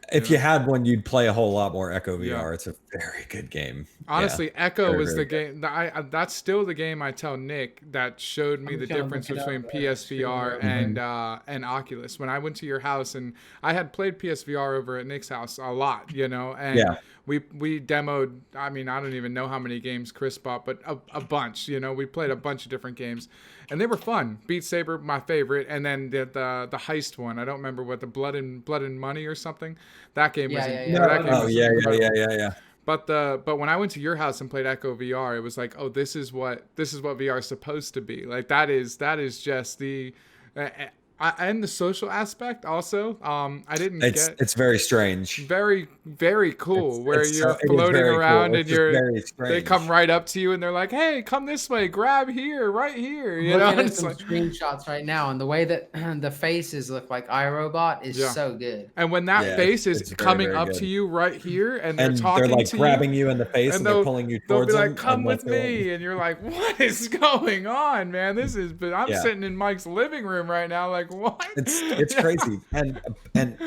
If you had one, you'd play a whole lot more Echo VR. Yeah. It's a very good game. Honestly, Echo was the game. That's still the game I tell Nick that showed me the difference between PSVR and Oculus. When I went to your house, and I had played PSVR over at Nick's house a lot, you know, and we demoed. I mean, I don't even know how many games Chris bought, but a bunch. You know, we played a bunch of different games, and they were fun. Beat Saber, my favorite, and then the heist one. I don't remember what, the Blood and Money or something. That game was yeah. But when I went to your house and played Echo VR, it was like, oh, this is what VR is supposed to be. Like that is just the and the social aspect also. I didn't get. It's very strange. Very, very cool. Where you're floating around and they come right up to you and they're like, "Hey, come this way. Grab here, right here." You know, it's some screenshots right now, and the way that the faces look like iRobot is so good. And when that face is coming up to you right here, and they're talking like to grabbing you in the face, and they're pulling you towards them. They'll be like, "Come with me," and you're like, "What is going on, man? This is." But I'm sitting in Mike's living room right now, like, what? It's crazy, and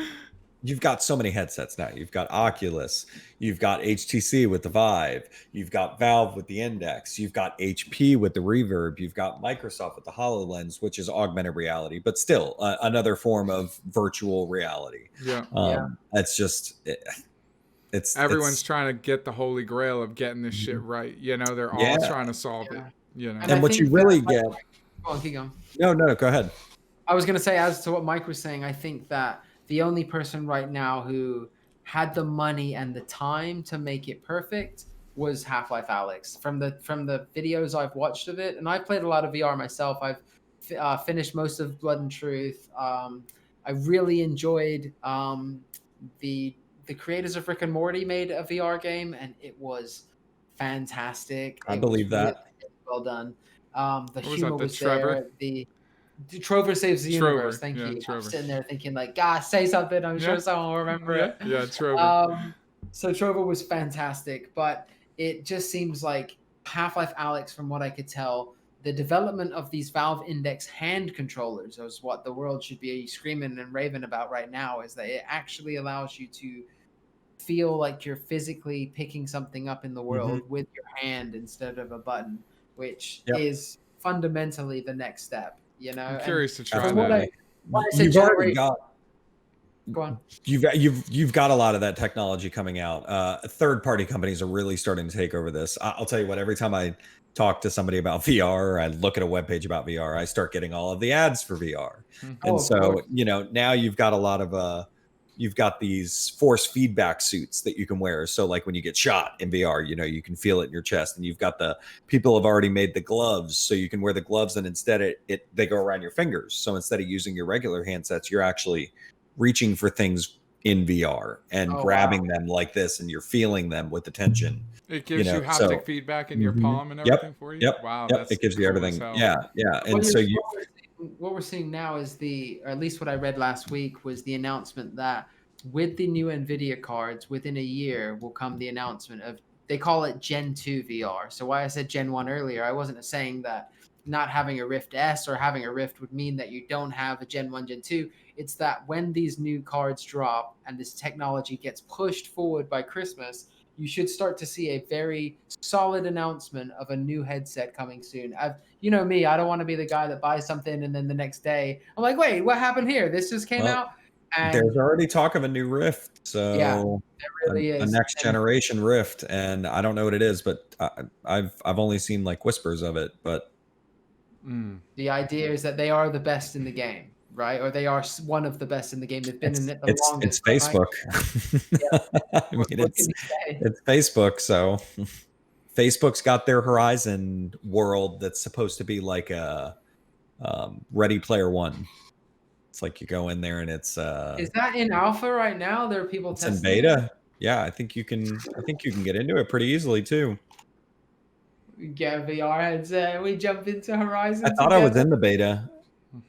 you've got so many headsets now. You've got Oculus, you've got HTC with the Vive, you've got Valve with the Index, you've got HP with the Reverb, you've got Microsoft with the HoloLens, which is augmented reality, but still another form of virtual reality. Yeah. That's just Everyone's trying to get the holy grail of getting this shit right. You know, they're all trying to solve it. You know, and what you really get. Go on, keep going. No, go ahead. I was going to say, as to what Mike was saying, I think that the only person right now who had the money and the time to make it perfect was Half-Life Alyx. From the videos I've watched of it, and I've played a lot of VR myself. I've finished most of Blood and Truth. I really enjoyed the creators of Rick and Morty made a VR game, and it was fantastic. I believe that. Really well done. The what humor was there. The Trover Saves the Universe. Thank you. Trover. I'm sitting there thinking, like, God, say something. I'm sure someone will remember it. Yeah, Trover. So Trover was fantastic, but it just seems like Half-Life Alyx, from what I could tell, the development of these Valve Index hand controllers is what the world should be screaming and raving about right now, is that it actually allows you to feel like you're physically picking something up in the world with your hand instead of a button, which is fundamentally the next step. You know, I'm curious to try that. You've already got. Go on. You've got a lot of that technology coming out. Third-party companies are really starting to take over this. I'll tell you what. Every time I talk to somebody about VR, or I look at a webpage about VR, I start getting all of the ads for VR. And so now you've got a lot of you've got these force feedback suits that you can wear. So like when you get shot in VR, you can feel it in your chest, and you've got people have already made the gloves, so you can wear the gloves, and instead they go around your fingers. So instead of using your regular handsets, you're actually reaching for things in VR and grabbing them like this, and you're feeling them with the tension. It gives you haptic feedback in your palm and everything for you. Wow, it gives you everything. Yeah. And so what we're seeing now is or at least what I read last week was the announcement that with the new NVIDIA cards, within a year will come the announcement of, they call it Gen 2 VR. So why I said Gen 1 earlier, I wasn't saying that not having a Rift S or having a Rift would mean that you don't have a Gen 1, Gen 2. It's that when these new cards drop and this technology gets pushed forward by Christmas, you should start to see a very solid announcement of a new headset coming soon. You know me, I don't want to be the guy that buys something and then the next day I'm like, wait, what happened here? This just came out. And there's already talk of a new Rift, so there really is a next generation Rift, and I don't know what it is, but I've only seen like whispers of it. But the idea is that they are the best in the game, right? Or they are one of the best in the game. They've been in it the longest. It's Facebook. I mean, it's Facebook, so Facebook's got their Horizon world that's supposed to be like a Ready Player One. It's like you go in there and it's is that in alpha right now? There are people testing in beta. Yeah, I think you can get into it pretty easily too. We get a VR headset, we jump into Horizon. I thought I was in the beta.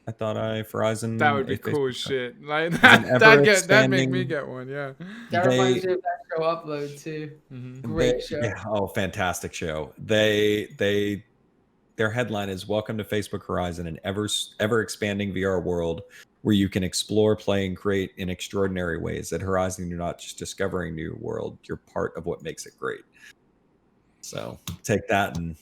I thought Horizon. That would be cool as shit. Like that'd make me get one. Yeah. That reminds me of that show Upload too. Great show. Yeah, fantastic show. Their headline is "Welcome to Facebook Horizon, an ever expanding VR world where you can explore, play, and create in extraordinary ways. At Horizon, you're not just discovering a new world; you're part of what makes it great." So take that, and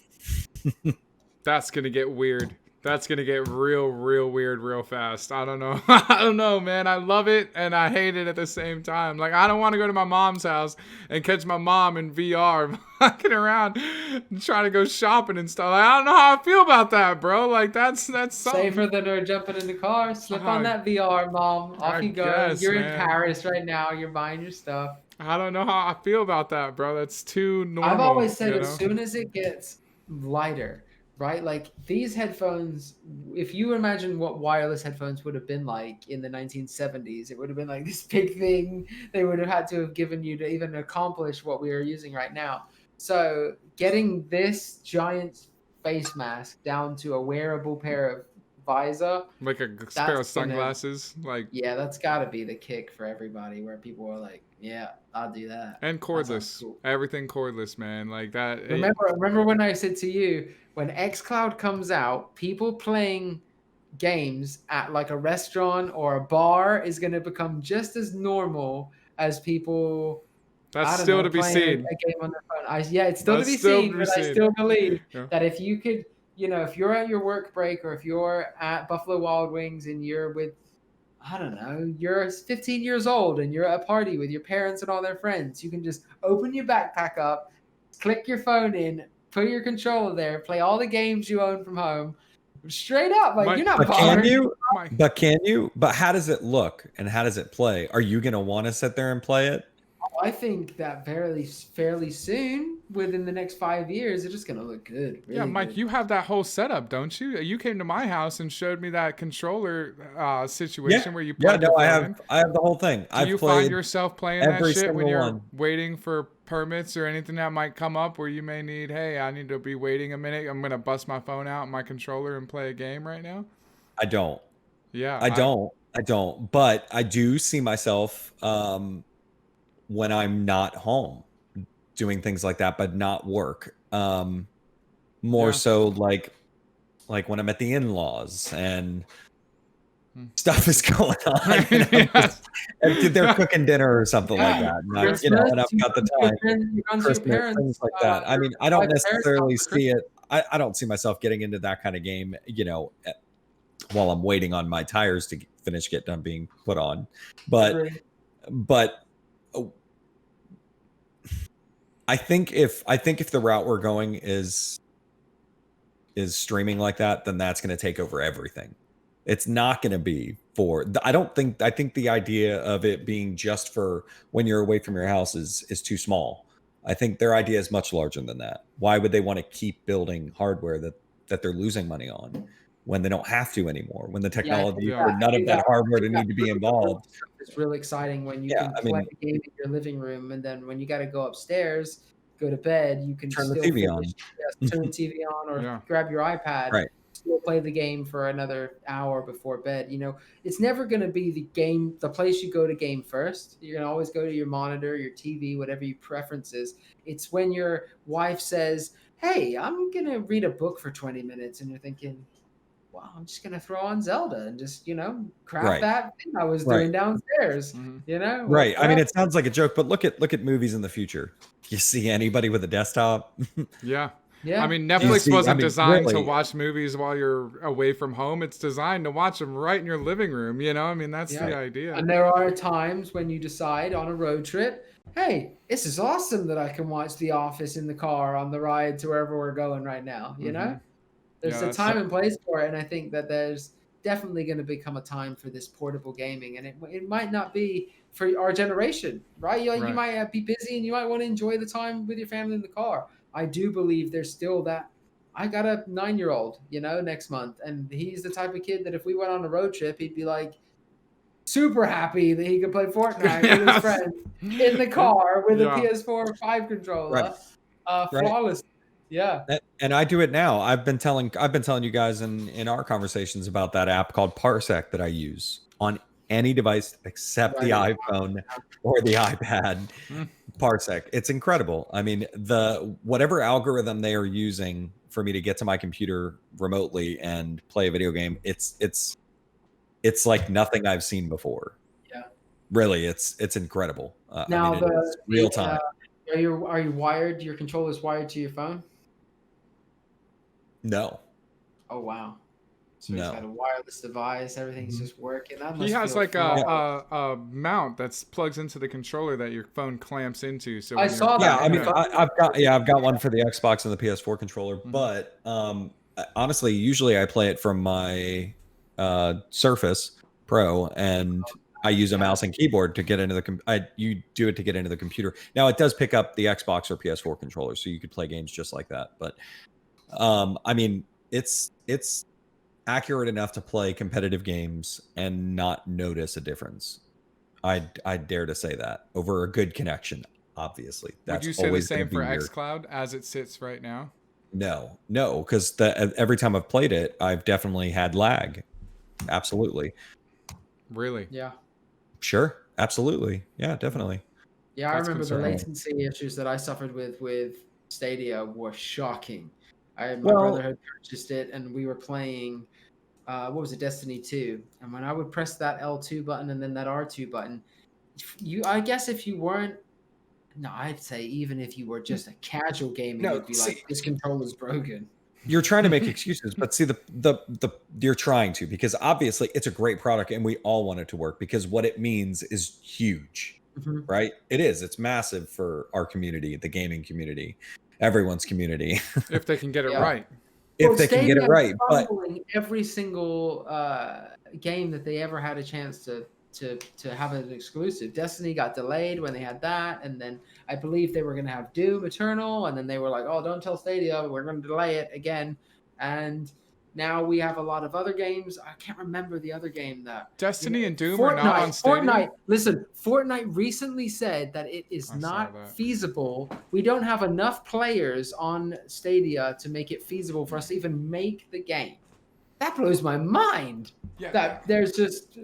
that's gonna get weird. That's gonna get real weird real fast. I don't know. I don't know, man. I love it and I hate it at the same time. Like, I don't want to go to my mom's house and catch my mom in VR walking around and trying to go shopping and stuff. Like, I don't know how I feel about that, bro. Like, that's something. Safer than her jumping in the car. Slip on that VR, mom. Off you go. You're in Paris right now. You're buying your stuff. I don't know how I feel about that, bro. That's too normal. I've always said as soon as it gets lighter, right? Like these headphones, if you imagine what wireless headphones would have been like in the 1970s, it would have been like this big thing they would have had to have given you to even accomplish what we are using right now. So getting this giant face mask down to a wearable pair of visor, like a pair of sunglasses, that's got to be the kick for everybody, where people are like, yeah, I'll do that. And cordless, cool. Everything cordless, man, like that. Remember when I said to you, when xCloud comes out, people playing games at like a restaurant or a bar is going to become just as normal as people, That's I don't still know, to be playing seen. a game on their phone. Yeah, it's still to That's be still seen, to be but I seen. still believe Yeah. that if you could, if you're at your work break or if you're at Buffalo Wild Wings and you're with, I don't know, you're 15 years old and you're at a party with your parents and all their friends, you can just open your backpack up, click your phone in, put your controller there, play all the games you own from home, straight up. Like, you're not But can bothered. you? But how does it look and how does it play? Are you going to want to sit there and play it? I think that fairly soon, within the next 5 years, it's just gonna look good. Really Yeah, Mike, good. you have that whole setup, don't you? You came to my house and showed me that controller situation where you plug your phone in. I have the whole thing. Do you find yourself playing that every shit when single you're one. waiting for permits or anything that might come up where you may need, hey, I need to be waiting a minute. I'm going to bust my phone out and my controller and play a game right now? I don't. Yeah. I don't. But I do see myself when I'm not home doing things like that, but not work. More so like when I'm at the in-laws and stuff is going on. And they're cooking dinner or something like that. And and I've got the time. Christmas, things like that. I mean, I don't necessarily see it. I don't see myself getting into that kind of game, while I'm waiting on my tires to get done being put on. But I think if the route we're going is streaming like that, then that's going to take over everything. It's not going to be I think the idea of it being just for when you're away from your house is too small. I think their idea is much larger than that. Why would they want to keep building hardware that they're losing money on when they don't have to anymore, when the technology for none of that hardware to need to be involved? It's really exciting when you can play a game in your living room, and then when you got to go upstairs, go to bed, you can turn still the TV on. Turn the TV on or grab your iPad. Right. Still play the game for another hour before bed. It's never going to be the place you go to game first. You're going to always go to your monitor, your TV, whatever your preference is. It's when your wife says, hey, I'm going to read a book for 20 minutes. And you're thinking, wow, I'm just going to throw on Zelda and just, craft that thing I was doing downstairs, Right. I mean, it sounds like a joke, but look at movies in the future. You see anybody with a desktop? Yeah. Yeah. I mean, Netflix wasn't designed to watch movies while you're away from home. It's designed to watch them right in your living room. I mean, that's the idea. And there are times when you decide on a road trip, hey, this is awesome that I can watch The Office in the car on the ride to wherever we're going right now. There's a time and place for it. And I think that there's definitely going to become a time for this portable gaming. And it might not be for our generation, right? You might be busy and you might want to enjoy the time with your family in the car. I do believe there's still that. I got a 9-year-old, next month, and he's the type of kid that if we went on a road trip, he'd be like super happy that he could play Fortnite with his friends in the car with a PS4 5 controller, flawless. Yeah. And I do it now. I've been telling you guys in our conversations about that app called Parsec that I use on any device except the iPhone or the iPad. Parsec. It's incredible. I mean, whatever algorithm they are using for me to get to my computer remotely and play a video game, it's like nothing I've seen before. Yeah. Really, it's incredible. Now it's real time. Are you wired? Your controller's wired to your phone? No. Oh wow. So he's got a wireless device. Everything's just working. He has like a mount that plugs into the controller that your phone clamps into. So I saw that. Yeah, I mean, I've got one for the Xbox and the PS4 controller. But honestly, usually I play it from my Surface Pro, and I use a mouse and keyboard to get into you do it to get into the computer. Now it does pick up the Xbox or PS4 controller, so you could play games just like that. But I mean, it's accurate enough to play competitive games and not notice a difference. I dare to say that over a good connection. Obviously, that's would you say the same for xCloud as it sits right now? No, because every time I've played it, I've definitely had lag. Absolutely. Really? Yeah. Sure. Absolutely. Yeah, definitely. Yeah, I remember the latency issues that I suffered with Stadia were shocking. My brother had purchased it, and we were playing what was it, Destiny 2. And when I would press that L2 button and then that R2 button, I guess if you weren't, no, I'd say even if you were just a casual gamer, No, you'd be see, like, this controller's broken. you're trying to make excuses, but see the you're trying to, because obviously it's a great product and we all want it to work because what it means is huge, right? It is. It's massive for our community, the gaming community, everyone's community. If they can get it Yeah. right. If they can get it right, but every single game that they ever had a chance to have an exclusive. Destiny got delayed when they had that, and then I believe they were going to have Doom Eternal, and then they were like, "Oh, don't tell Stadia, we're going to delay it again." And now we have a lot of other games. I can't remember the other game that Destiny and Doom are not on Stadia. Fortnite. Listen, Fortnite recently said that it is not feasible. We don't have enough players on Stadia to make it feasible for us to even make the game. That blows my mind. Yeah. That there's just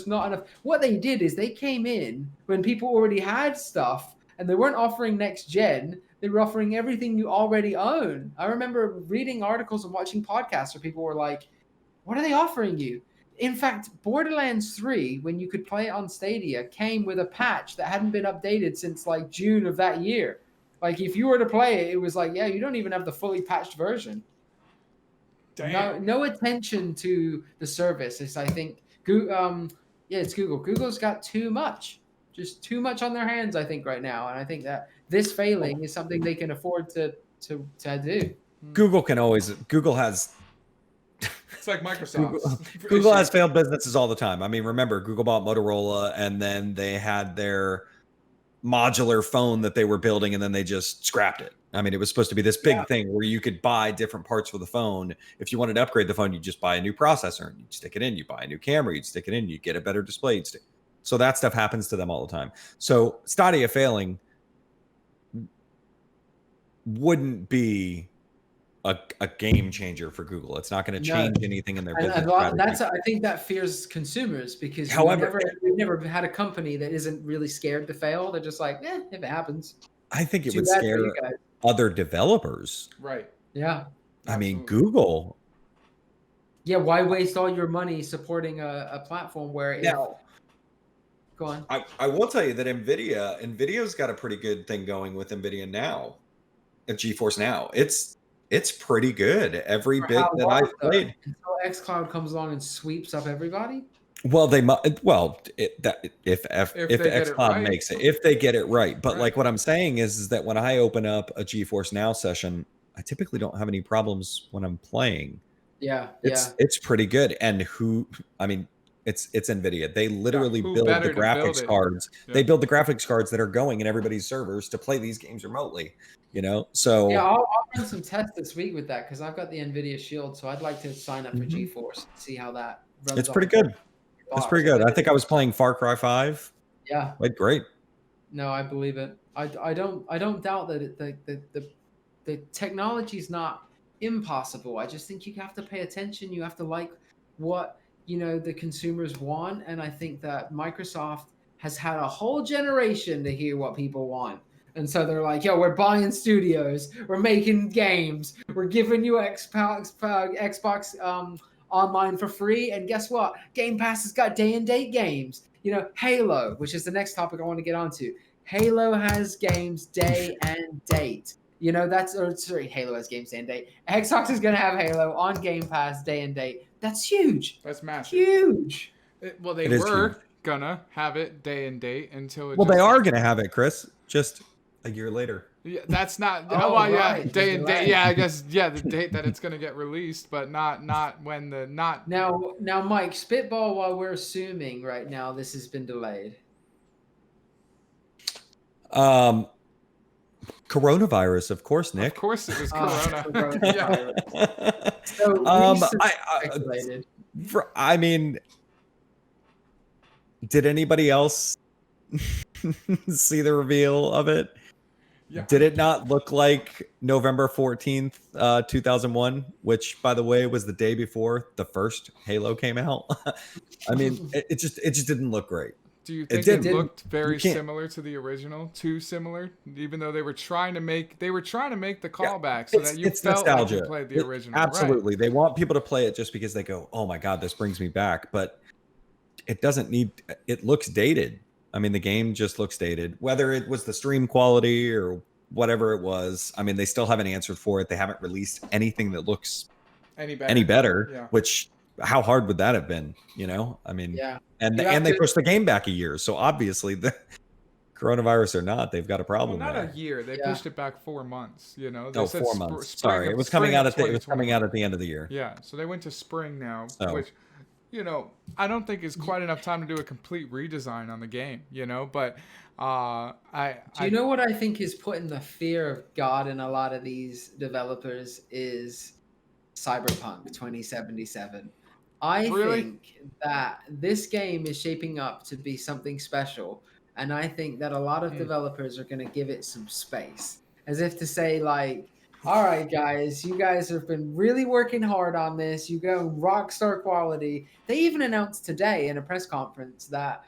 not enough. What they did is they came in when people already had stuff and they weren't offering next gen. They were offering everything you already own. I remember reading articles and watching podcasts where people were like, what are they offering you? In fact, Borderlands 3, when you could play it on Stadia, came with a patch that hadn't been updated since like June of that year. Like if you were to play it, it was like, yeah, you don't even have the fully patched version. Damn. No attention to the service. It's, I think, it's Google. Google's got too much, just too much on their hands, I think, right now. And I think that this failing is something they can afford to do. Google has. It's like Microsoft. Google has failed businesses all the time. I mean, remember, Google bought Motorola, and then they had their modular phone that they were building, and then they just scrapped it. I mean, it was supposed to be this big thing where you could buy different parts for the phone. If you wanted to upgrade the phone, you just buy a new processor and you'd stick it in. You buy a new camera, you'd stick it in, you get a better display. So that stuff happens to them all the time. So Stadia failing wouldn't be a game changer for Google. It's not going to change anything in their business strategy. I think that fears consumers because we've never had a company that isn't really scared to fail. They're just like, if it happens. I think it would scare other developers. Right. Yeah. I mean, Google. Yeah. Why waste all your money supporting a platform where go on. I will tell you that NVIDIA's got a pretty good thing going with NVIDIA now. At GeForce Now. It's pretty good. Every bit that I've played. Until xCloud comes along and sweeps up everybody. Well, if xCloud makes it, if they get it right. But like what I'm saying is that when I open up a GeForce Now session, I typically don't have any problems when I'm playing. Yeah, it's pretty good. And it's NVIDIA. They literally build the graphics cards. Yeah. They build the graphics cards that are going in everybody's servers to play these games remotely. So yeah, I'll run some tests this week with that because I've got the NVIDIA Shield, so I'd like to sign up for GeForce and see how that runs. It's pretty good. It's pretty good. I think I was playing Far Cry 5. Yeah, like great. No, I believe it. I don't doubt that the technology's not impossible. I just think you have to pay attention. You have to like what the consumers want, and I think that Microsoft has had a whole generation to hear what people want. And so they're like, yo, we're buying studios, we're making games, we're giving you Xbox online for free. And guess what? Game Pass has got day and date games. Halo, which is the next topic I want to get onto. Halo has games day and date. Halo has games day and date. Xbox is going to have Halo on Game Pass day and date. That's huge. That's massive. Huge. They were gonna have it day and date until it. Well, they are gonna have it, Chris. Just a year later. Yeah, that's not. Day and date. Yeah, I guess. Yeah, the date that it's gonna get released, but not when the not. Now, Mike, spitball while we're assuming right now this has been delayed. Coronavirus, of course, Nick. Of course, it was Corona. Yeah. So I mean, did anybody else see the reveal of it? Yeah. Did it not look like November 14th, 2001, which, by the way, was the day before the first Halo came out? I mean, it just didn't look great. Do you think it looked very similar to the original? Too similar, even though they were trying to make the callback so that you felt nostalgia. Like you played the original. Absolutely, right. They want people to play it just because they go, "Oh my god, this brings me back." But it doesn't need. It looks dated. I mean, the game just looks dated. Whether it was the stream quality or whatever it was, I mean, they still haven't answered for it. They haven't released anything that looks any better. Yeah. Which, how hard would that have been? You know, I mean, yeah. And they pushed the game back a year, so obviously the coronavirus or not, they've got a problem. Well, not there. a year. They pushed it back 4 months. You know, they said 4 months. Sorry, it was coming out at the end of the year. Yeah, so they went to spring now, which, you know, I don't think is quite enough time to do a complete redesign on the game. You know, but do you know what I think is putting the fear of God in a lot of these developers is Cyberpunk 2077. I think that this game is shaping up to be something special, and I think that a lot of developers are going to give it some space, as if to say, like, all right, guys, you guys have been really working hard on this. You go rock star quality. They even announced today in a press conference that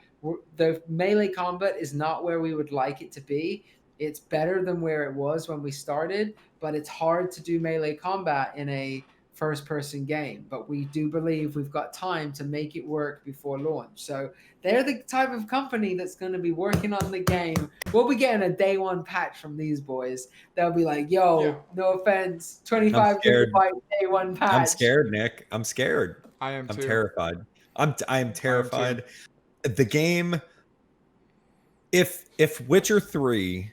the melee combat is not where we would like it to be. It's better than where it was when we started, but it's hard to do melee combat in a first-person game, but we do believe we've got time to make it work before launch. So they're the type of company that's going to be working on the game. We'll be getting a day one patch from these boys. They'll be like, yo, no offense, 25 gigabyte day one patch. I'm scared, Nick. I'm scared. I am too. I'm terrified. I am terrified. The game, if Witcher 3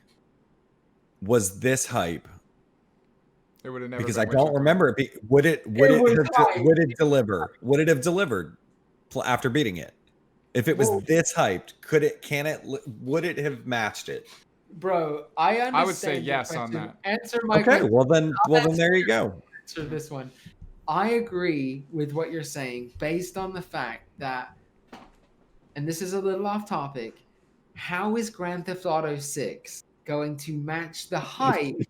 was this hype, it would have never, because I don't remember it. Would it deliver? Would it have delivered after beating it? If it was this hyped, would it have matched it? Bro, I understand. I would say yes on that. Answer my question. Well then there you go. Answer this one. I agree with what you're saying based on the fact that, and this is a little off topic, how is Grand Theft Auto 6 going to match the hype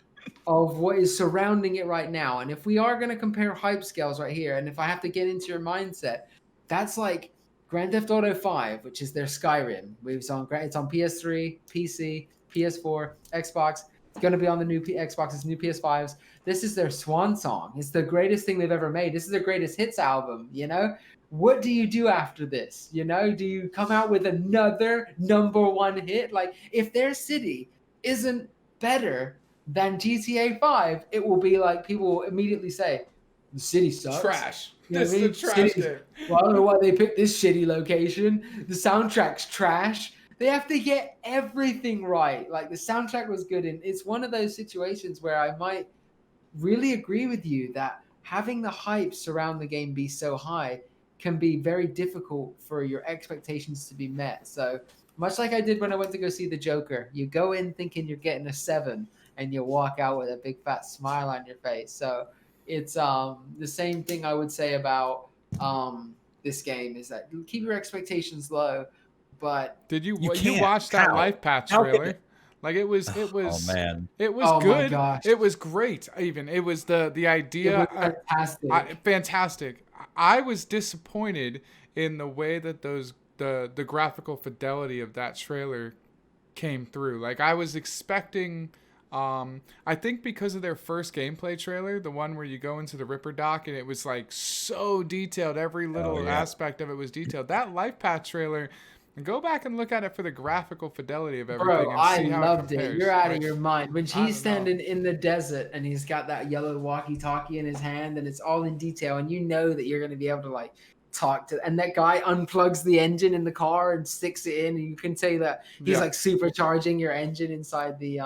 of what is surrounding it right now? And if we are going to compare hype scales right here, and if I have to get into your mindset, that's like Grand Theft Auto 5, which is their Skyrim. It's on PS3, PC, PS4, Xbox. It's going to be on the new Xbox's new PS5s. This is their swan song. It's the greatest thing they've ever made. This is their greatest hits album, you know? What do you do after this? You know, do you come out with another #1 hit? Like, if their city isn't better than GTA 5, it will be like people will immediately say, the city sucks. Trash. You know this is the trash game. Well, I don't know why they picked this shitty location. The soundtrack's trash. They have to get everything right. Like, the soundtrack was good, and it's one of those situations where I might really agree with you that having the hype surround the game be so high can be very difficult for your expectations to be met. So much like I did when I went to go see the Joker, you go in thinking you're getting a 7 and you walk out with a big fat smile on your face. So it's the same thing I would say about this game, is that keep your expectations low. But did you watch that Life Patch trailer? Like it was oh man, it was good. It was great. Even it was the idea. It was fantastic. Fantastic. I was disappointed in the way that the graphical fidelity of that trailer came through. Like I was expecting. I think because of their first gameplay trailer, the one where you go into the Ripper Dock and it was like so detailed, every little aspect of it was detailed. That Life Path trailer, go back and look at it for the graphical fidelity of everything. Bro, and see I how loved it. It. You're out of your mind. When he's standing in the desert and he's got that yellow walkie-talkie in his hand and it's all in detail, and you know that you're going to be able to like talk to, and that guy unplugs the engine in the car and sticks it in, and you can say that he's like supercharging your engine inside the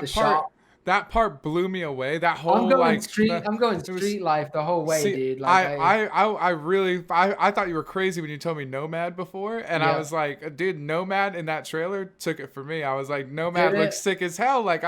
shop. That part blew me away. That whole I'm going street life the whole way, dude. Like, I really thought you were crazy when you told me Nomad before, and I was like, dude, Nomad in that trailer took it for me. I was like, Nomad looks sick as hell. Like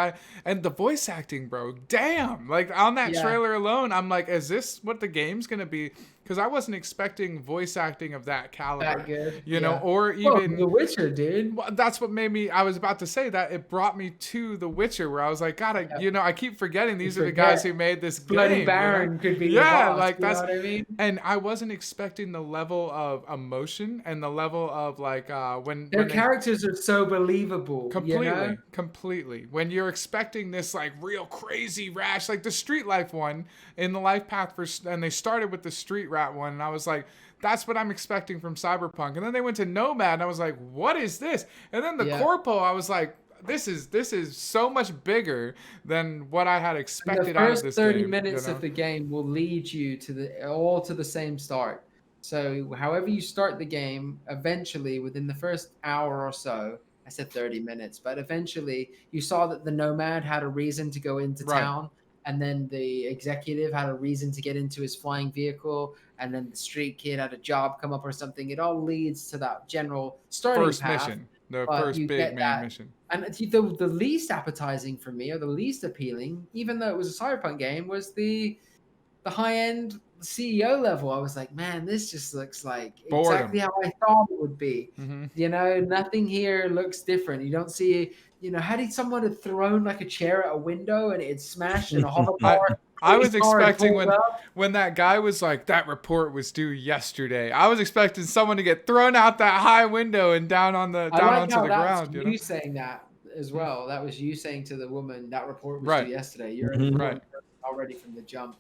and the voice acting, bro, damn. Like on that trailer alone, I'm like, is this what the game's gonna be? because I wasn't expecting voice acting of that caliber, That good. you know, Yeah. or Well, even The Witcher, dude. well, that's what made me. I was about to say that it brought me to The Witcher, where I was like, God, Yeah. you know, I keep forgetting these You are the guys forget who made this Bloody game. Baron could be the Yeah, boss. like You know that's. what I mean? And I wasn't expecting the level of emotion and the level of like Their when they characters are so believable, you know? completely when you're expecting this like real crazy rash, like the Street Life one in the Life Path and they started with the Street Rat one, and I was like, that's what I'm expecting from Cyberpunk. And then they went to Nomad, and I was like, what is this? And then the Yeah. Corpo, I was like, this is so much bigger than what I had And the expected out of first this 30 game. minutes You know? of the game will lead you to the same start. So however you start the game, eventually within the first hour or so, I said 30 minutes, but eventually you saw that the Nomad had a reason to go into Right. town, and then the executive had a reason to get into his flying vehicle, and then the street kid had a job come up or something. It all leads to that general starting First path. mission, the But first you big get main that. mission. And the least appetizing for me, or the least appealing, even though it was a Cyberpunk game, was the high end CEO level. I was like, man, this just looks like Boredom. exactly how I thought it would be. Mm-hmm. You know, nothing here looks different. You don't see, you know, had someone had thrown like a chair at a window and it had smashed and a hoverboard. I was expecting when that guy was like, that report was due yesterday. I was expecting someone to get thrown out that high window and down onto the ground. You know? saying that as well. That was you saying to the woman that report was Right. due yesterday. You're Right. already from the jump.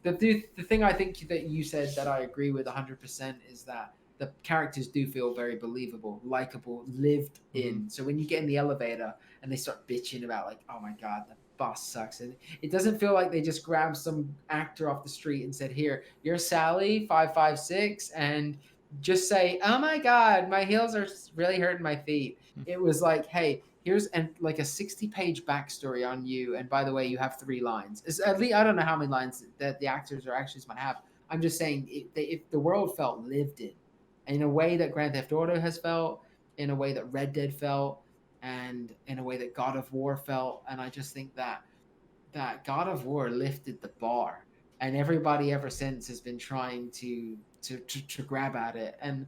The thing I think that you said that I agree with 100% is that the characters do feel very believable, likable, lived in. So when you get in the elevator and they start bitching about like, oh my God, the bus sucks. And it doesn't feel like they just grabbed some actor off the street and said, here, you're Sally 556 and just say, oh my God, my heels are really hurting my feet. It was like, hey, here's like a 60-page backstory on you. And by the way, you have 3 lines. At least I don't know how many lines that the actors or actors might have. I'm just saying if the world felt lived in a way that Grand Theft Auto has felt, in a way that Red Dead felt, and in a way that God of War felt. And I just think that God of War lifted the bar, and everybody ever since has been trying to grab at it. And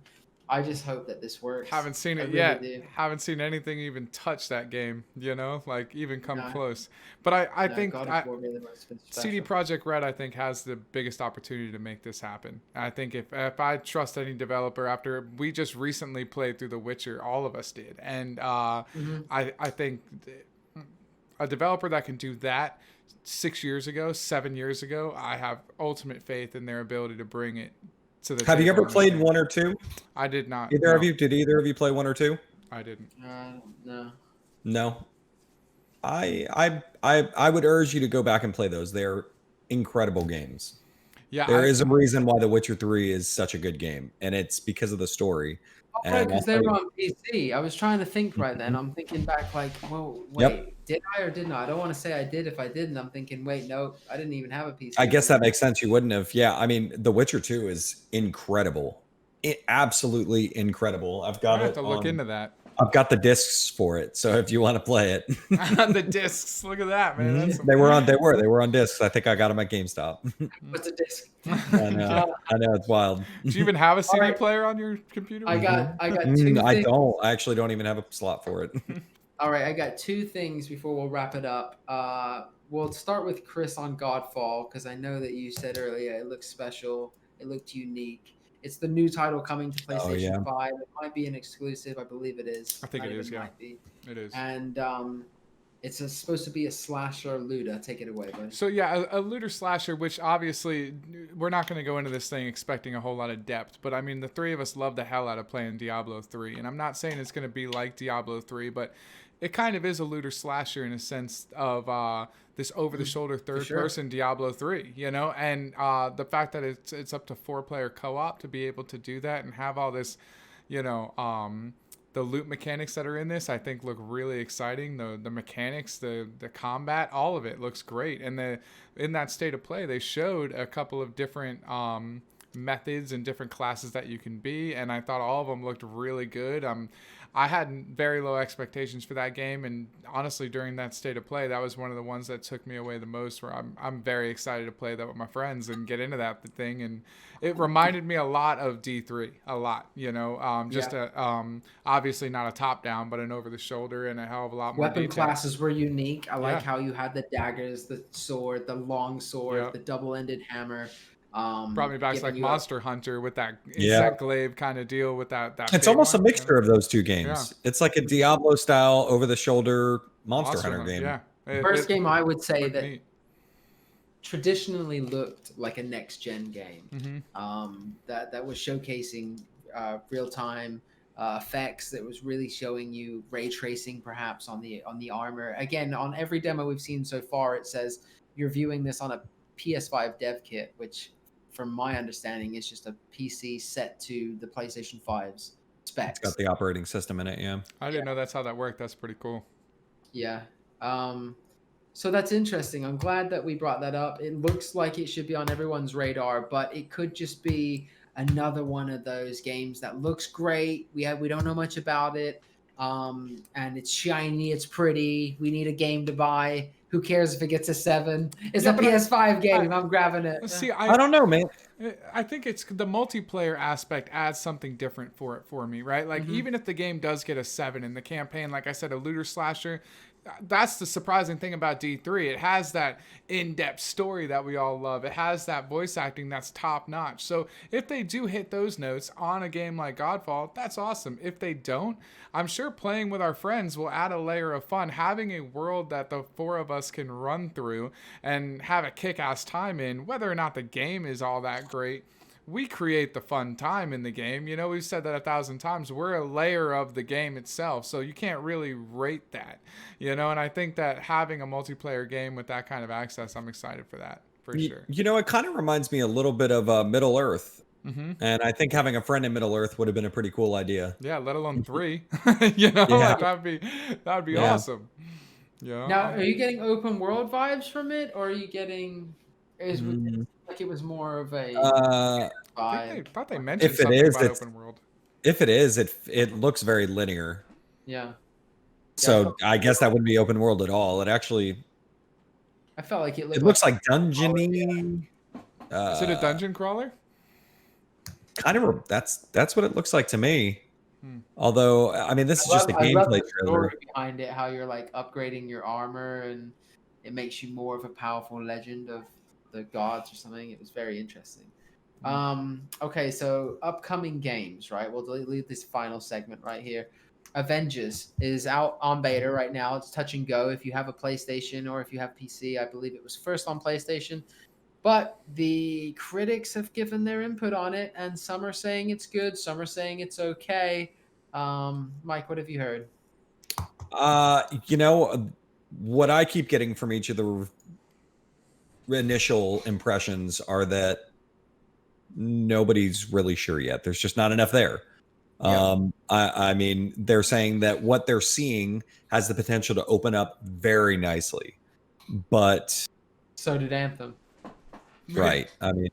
I just hope that this works. Haven't seen it yet. Haven't seen anything even touch that game, you know, like even come close. But I think CD Projekt Red, I think, has the biggest opportunity to make this happen. I think if I trust any developer, after we just recently played through The Witcher, all of us did. And I think a developer that can do that 6 years ago, 7 years ago, I have ultimate faith in their ability to bring it. Have you ever played 1 or 2? I did not. Did either of you play 1 or 2? I didn't. No. I would urge you to go back and play those. They're incredible games. Yeah, there is a reason why The Witcher 3 is such a good game, and it's because of the story. Okay, because they were on PC. I was trying to think right then. I'm thinking back like, well, wait, did I or didn't I? I don't want to say I did if I didn't. I'm thinking, wait, no, I didn't even have a PC. I guess that makes sense. You wouldn't have. Yeah, I mean, The Witcher 2 is incredible. Absolutely incredible. I've got to look into that. I've got the discs for it, so if you want to play it, the discs. Look at that, man. They were on discs. I think I got them at GameStop. What's a disc? I know it's wild. Do you even have a CD player on your computer? I got 2 I don't. I actually don't even have a slot for it. All right, I got 2 things before we'll wrap it up. We'll start with Chris on Godfall, because I know that you said earlier it looked special, it looked unique. It's the new title coming to PlayStation 5. It might be an exclusive. I believe it is. I think it is, might be. It is. And it's supposed to be a slasher looter. Take it away, buddy. So, yeah, a looter slasher, which obviously we're not going to go into this thing expecting a whole lot of depth. But, I mean, the 3 of us love the hell out of playing Diablo 3. And I'm not saying it's going to be like Diablo 3, but it kind of is a looter slasher in a sense of this over-the-shoulder third-person Diablo 3, you know? And the fact that it's up to 4-player co-op to be able to do that and have all this, you know, the loot mechanics that are in this, I think look really exciting. The mechanics, the combat, all of it looks great. And in that state of play, they showed a couple of different methods and different classes that you can be, and I thought all of them looked really good. I had very low expectations for that game, and honestly, during that state of play, that was one of the ones that took me away the most. Where I'm very excited to play that with my friends and get into that thing, and it reminded me a lot of D3, a lot. Obviously not a top down, but an over the shoulder and a hell of a lot more Weapon detail. classes were unique. I like Yeah. how you had the daggers, the sword, the long sword, Yep. the double-ended hammer. Brought me back to giving like you Monster Hunter with that Yeah. insect glaive kind of deal with that. It's big almost one, a mixture of those two games. Yeah. It's like a Diablo style over the shoulder Monster Hunter game. Yeah. First game I would say looked that neat. traditionally looked like a next-gen game. Mhm. That was showcasing real-time effects, that was really showing you ray tracing perhaps on the armor. Again, on every demo we've seen so far, it says you're viewing this on a PS5 dev kit, which from my understanding is just a PC set to the PlayStation 5's specs. It's got the operating system in it, yeah. I didn't know that's how that worked. That's pretty cool. Yeah. So that's interesting. I'm glad that we brought that up. It looks like it should be on everyone's radar, but it could just be another one of those games that looks great. We don't know much about it. And it's shiny, it's pretty. We need a game to buy. Who cares if it gets a 7? It's Yeah, a but PS5 game. I'm grabbing it. See, I don't know, man. I think it's the multiplayer aspect adds something different for me, right? Like even if the game does get a 7 in the campaign, like I said, a looter slasher, that's the surprising thing about D3. It has that in-depth story that we all love. It has that voice acting that's top notch. So if they do hit those notes on a game like Godfall, that's awesome. If they don't, I'm sure playing with our friends will add a layer of fun. Having a world that the 4 of us can run through and have a kick-ass time in, whether or not the game is all that great, we create the fun time in the game. We've said that 1,000 times. We're a layer of the game itself, so you can't really rate that. And I think that having a multiplayer game with that kind of access, I'm excited for that, for sure. It kind of reminds me a little bit of Middle Earth. And I think having a friend in Middle Earth would have been a pretty cool idea. Yeah, let alone 3. Yeah. Like that'd be awesome. Now, are you getting open world vibes from it, or are you getting like it was more of a I vibe? thought they mentioned If it something is, about it's- open world. If it is, it looks very linear. Yeah. So I guess that wouldn't be open world at all. It actually, I felt like it looks like dungeony. Is it a dungeon crawler? Kind of. That's what it looks like to me. Although, I mean, this is just a I love gameplay the trailer. story behind it, how you're like upgrading your armor and it makes you more of a powerful legend of the gods or something. It was very interesting. Okay, so upcoming games, right? We'll leave this final segment right here. Avengers is out on beta right now. It's touch and go if you have a PlayStation or if you have PC. I believe it was first on PlayStation. But the critics have given their input on it, and some are saying it's good, some are saying it's okay. Mike, what have you heard? What I keep getting from each of the initial impressions are that nobody's really sure yet. There's just not enough there. Yeah. I mean, they're saying that what they're seeing has the potential to open up very nicely, but So did Anthem. right. I mean,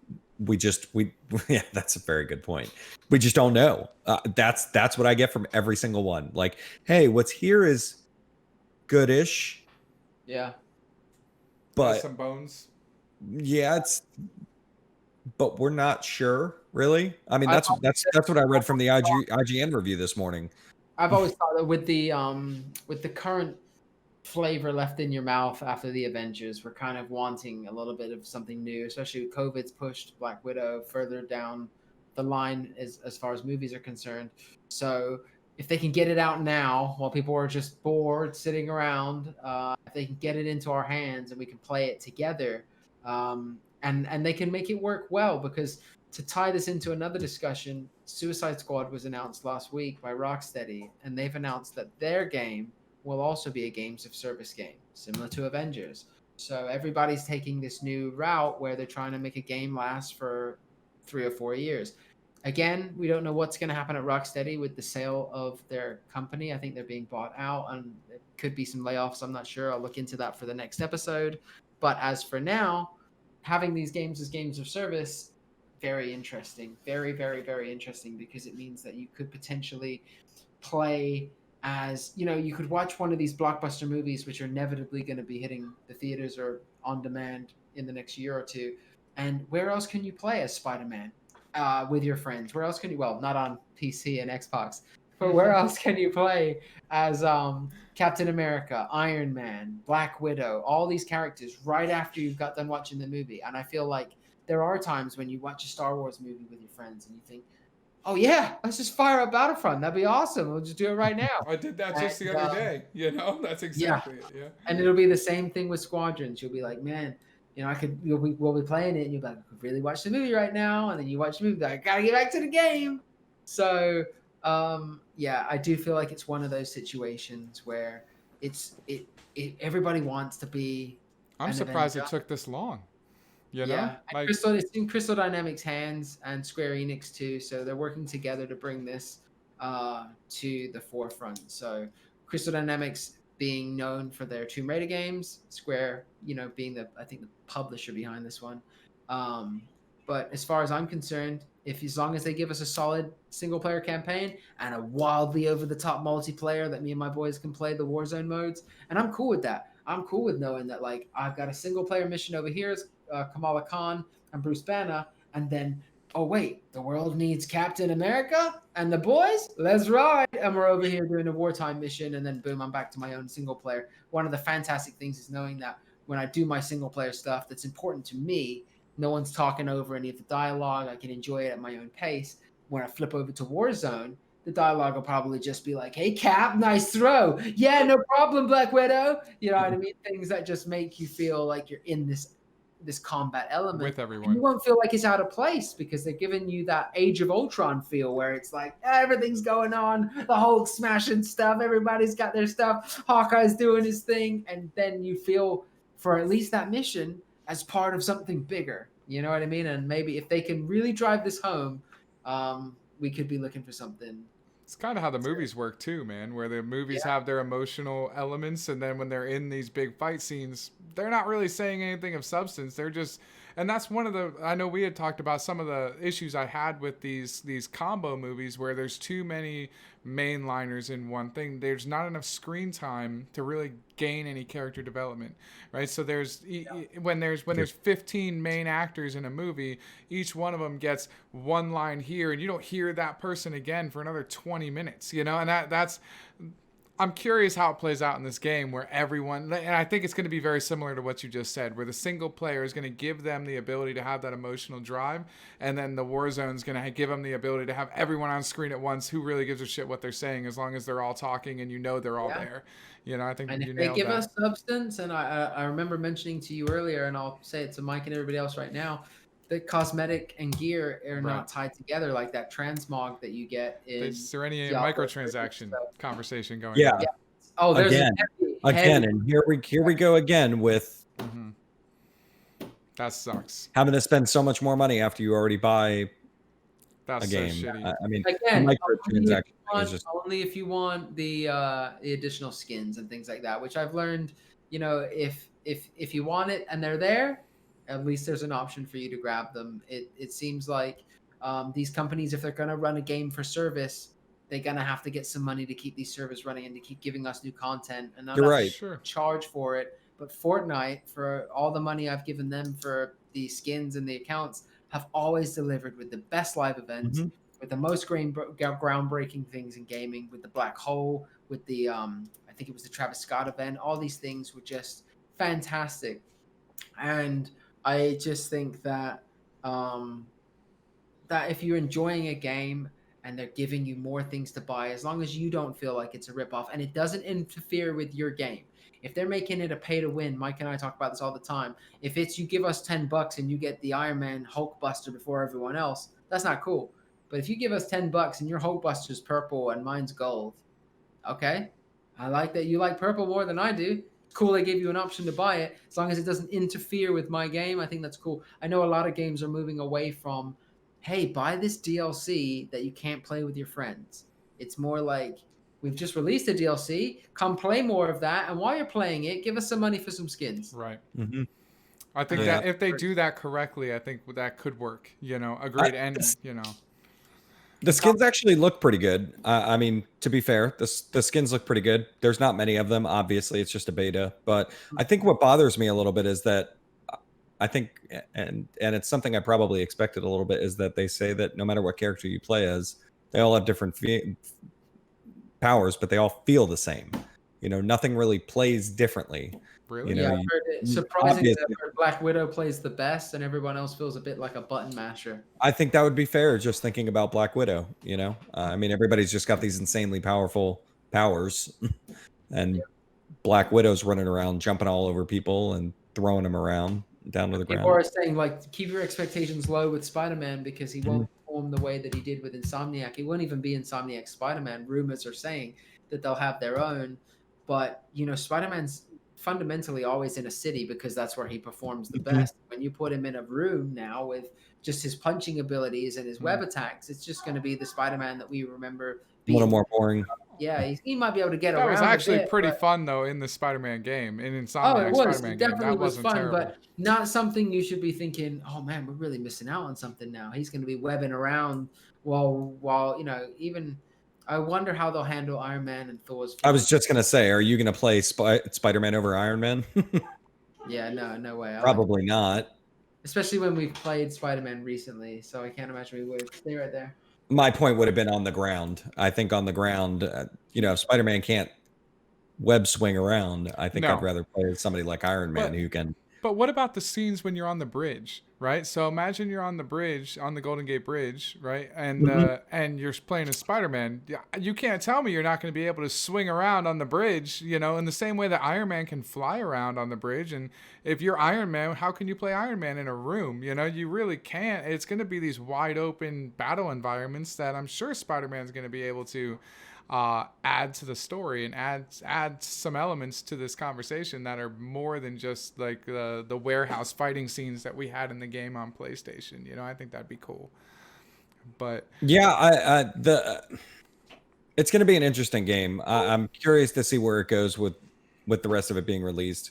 yeah, that's a very good point. We just don't know. That's what I get from every single one. Like, hey, what's here is goodish, Yeah. but some bones. yeah, but we're not sure, really. I mean, that's what I read from the IGN review this morning. I've always thought that with the current flavor left in your mouth after the Avengers, we're kind of wanting a little bit of something new, especially with COVID's pushed Black Widow further down the line as far as movies are concerned. So if they can get it out now while people are just bored sitting around, if they can get it into our hands and we can play it together, and they can make it work well, because to tie this into another discussion, Suicide Squad was announced last week by Rocksteady, and they've announced that their game will also be a games of service game, similar to Avengers. So everybody's taking this new route where they're trying to make a game last for 3 or 4 years. Again, we don't know what's going to happen at Rocksteady with the sale of their company. I think they're being bought out, and it could be some layoffs. I'm not sure. I'll look into that for the next episode. But as for now, having these games as games of service very interesting. Very, very, very interesting, because it means that you could potentially play as, you could watch one of these blockbuster movies, which are inevitably going to be hitting the theaters or on demand in the next year or two. And where else can you play as Spider-Man with your friends? Where else can you, well, not on PC and Xbox, but where else can you play as Captain America, Iron Man, Black Widow, all these characters right after you've got done watching the movie? And I feel like there are times when you watch a Star Wars movie with your friends and you think, oh yeah, let's just fire up Battlefront. That'd be awesome. We'll just do it right now. I did that just the other day. That's exactly it. Yeah. And it'll be the same thing with Squadrons. You'll be like, man, we'll be playing it, and you'll be like, I could really watch the movie right now. And then you watch the movie, like, I gotta get back to the game. So, yeah, I do feel like it's one of those situations where everybody wants to be. I'm surprised it took this long. Yeah, it's in Crystal Dynamics' hands and Square Enix too, so they're working together to bring this to the forefront. So Crystal Dynamics being known for their Tomb Raider games, Square, being the publisher behind this one. But as far as I'm concerned, as long as they give us a solid single player campaign and a wildly over the top multiplayer that me and my boys can play the Warzone modes, and I'm cool with that. I'm cool with knowing that, like, I've got a single player mission over here, Kamala Khan and Bruce Banner, and then, oh wait, the world needs Captain America and the boys, let's ride, and we're over here doing a wartime mission, and then boom, I'm back to my own single player. One of the fantastic things is knowing that when I do my single player stuff that's important to me, no one's talking over any of the dialogue. I can enjoy it at my own pace. When I flip over to Warzone, the dialogue will probably just be like, hey, Cap, nice throw. Yeah, no problem, Black Widow. You know what I mean? Things that just make you feel like you're in this combat element. With everyone. And you won't feel like it's out of place because they're giving you that Age of Ultron feel where it's like everything's going on, the Hulk smashing stuff, everybody's got their stuff, Hawkeye's doing his thing, and then you feel, for at least that mission, as part of something bigger. You know what I mean? And maybe if they can really drive this home, we could be looking for something. It's kind of how the movies work too, man, where the movies have their emotional elements, and then when they're in these big fight scenes, they're not really saying anything of substance. They're just, and that's one of the, I know we had talked about some of the issues I had with these combo movies where there's too many mainliners in one thing. There's not enough screen time to really gain any character development, right? So when there's 15 main actors in a movie, each one of them gets one line here, and you don't hear that person again for another 20 minutes, and that's, I'm curious how it plays out in this game where everyone, and I think it's going to be very similar to what you just said, where the single player is going to give them the ability to have that emotional drive, and then the Warzone is going to give them the ability to have everyone on screen at once who really gives a shit what they're saying, as long as they're all talking and they're all there. I think and you if nailed they give that. us substance, and I remember mentioning to you earlier, and I'll say it to Mike and everybody else right now, the cosmetic and gear are not tied together like that transmog that you get in. Is there any microtransaction conversation going on? Yeah. Oh, there's again, and here we go again with. Mm-hmm. That sucks. Having to spend so much more money after you already buy That's a game. So shitty. Again, only if you want the additional skins and things like that, which I've learned, if you want it and they're there, at least there's an option for you to grab them. It seems like these companies, if they're going to run a game for service, they're going to have to get some money to keep these servers running and to keep giving us new content. And I'm not sure. Charge for it. But Fortnite, for all the money I've given them for the skins and the accounts, have always delivered with the best live events, with the most groundbreaking things in gaming, with the Black Hole, with the, I think it was the Travis Scott event. All these things were just fantastic. And I just think that that if you're enjoying a game and they're giving you more things to buy, as long as you don't feel like it's a ripoff and it doesn't interfere with your game. If they're making it a pay to win, Mike and I talk about this all the time. If it's you give us $10 and you get the Iron Man Hulk Buster before everyone else, that's not cool. But if you give us $10 and your Hulk Buster's purple and mine's gold, okay, I like that you like purple more than I do. Cool, they give you an option to buy it. As long as it doesn't interfere with my game, I think that's cool. I know a lot of games are moving away from, hey, buy this DLC that you can't play with your friends. It's more like, we've just released a DLC. Come play more of that, and while you're playing it, give us some money for some skins. Right. Mm-hmm. I think Yeah. that if they do that correctly, I think that could work. Agreed. And The skins actually look pretty good. I mean, to be fair, the skins look pretty good. There's not many of them. Obviously, it's just a beta. But I think what bothers me a little bit is that I think, and it's something I probably expected a little bit, is that they say that no matter what character you play as, they all have different powers, but they all feel the same. Nothing really plays differently. really, Yeah, I've heard it. Surprisingly, obviously, I've heard Black Widow plays the best, and everyone else feels a bit like a button masher. I think that would be fair. Just thinking about Black Widow, I mean, everybody's just got these insanely powerful powers, and Black Widow's running around, jumping all over people and throwing them around down to the People ground. are saying like keep your expectations low with Spider-Man because he won't perform the way that he did with Insomniac. He won't even be Insomniac Spider-Man. Rumors are saying that they'll have their own, but Spider-Man's fundamentally always in a city because that's where he performs the best. When you put him in a room now with just his punching abilities and his web attacks, it's just going to be the Spider-Man that we remember. A little more boring. Yeah, he might be able to get that around. was actually a bit, pretty but... fun though in the Spider-Man game, in Oh, Insomniac it was. Spider-Man It game. definitely That was wasn't fun, terrible. but not something you should be thinking, oh man, we're really missing out on something now. He's going to be webbing around while even I wonder how they'll handle Iron Man and Thor's. I was just going to say, are you going to play Spider-Man over Iron Man? Yeah, no way. Probably not. Especially when we've played Spider-Man recently, so I can't imagine we would. Stay right there. My point would have been on the ground. I think on the ground, if Spider-Man can't web swing around, I think No. I'd rather play with somebody like Iron Man who can. But what about the scenes when you're on the bridge, right? So imagine you're on the bridge, on the Golden Gate Bridge, right? And and you're playing as Spider-Man. You can't tell me you're not going to be able to swing around on the bridge, in the same way that Iron Man can fly around on the bridge. And if you're Iron Man, how can you play Iron Man in a room? You really can't. It's going to be these wide open battle environments that I'm sure Spider-Man's going to be able to add to the story and add some elements to this conversation that are more than just like the warehouse fighting scenes that we had in the game on PlayStation. I think that'd be cool. But yeah, it's going to be an interesting game. I'm curious to see where it goes with the rest of it being released.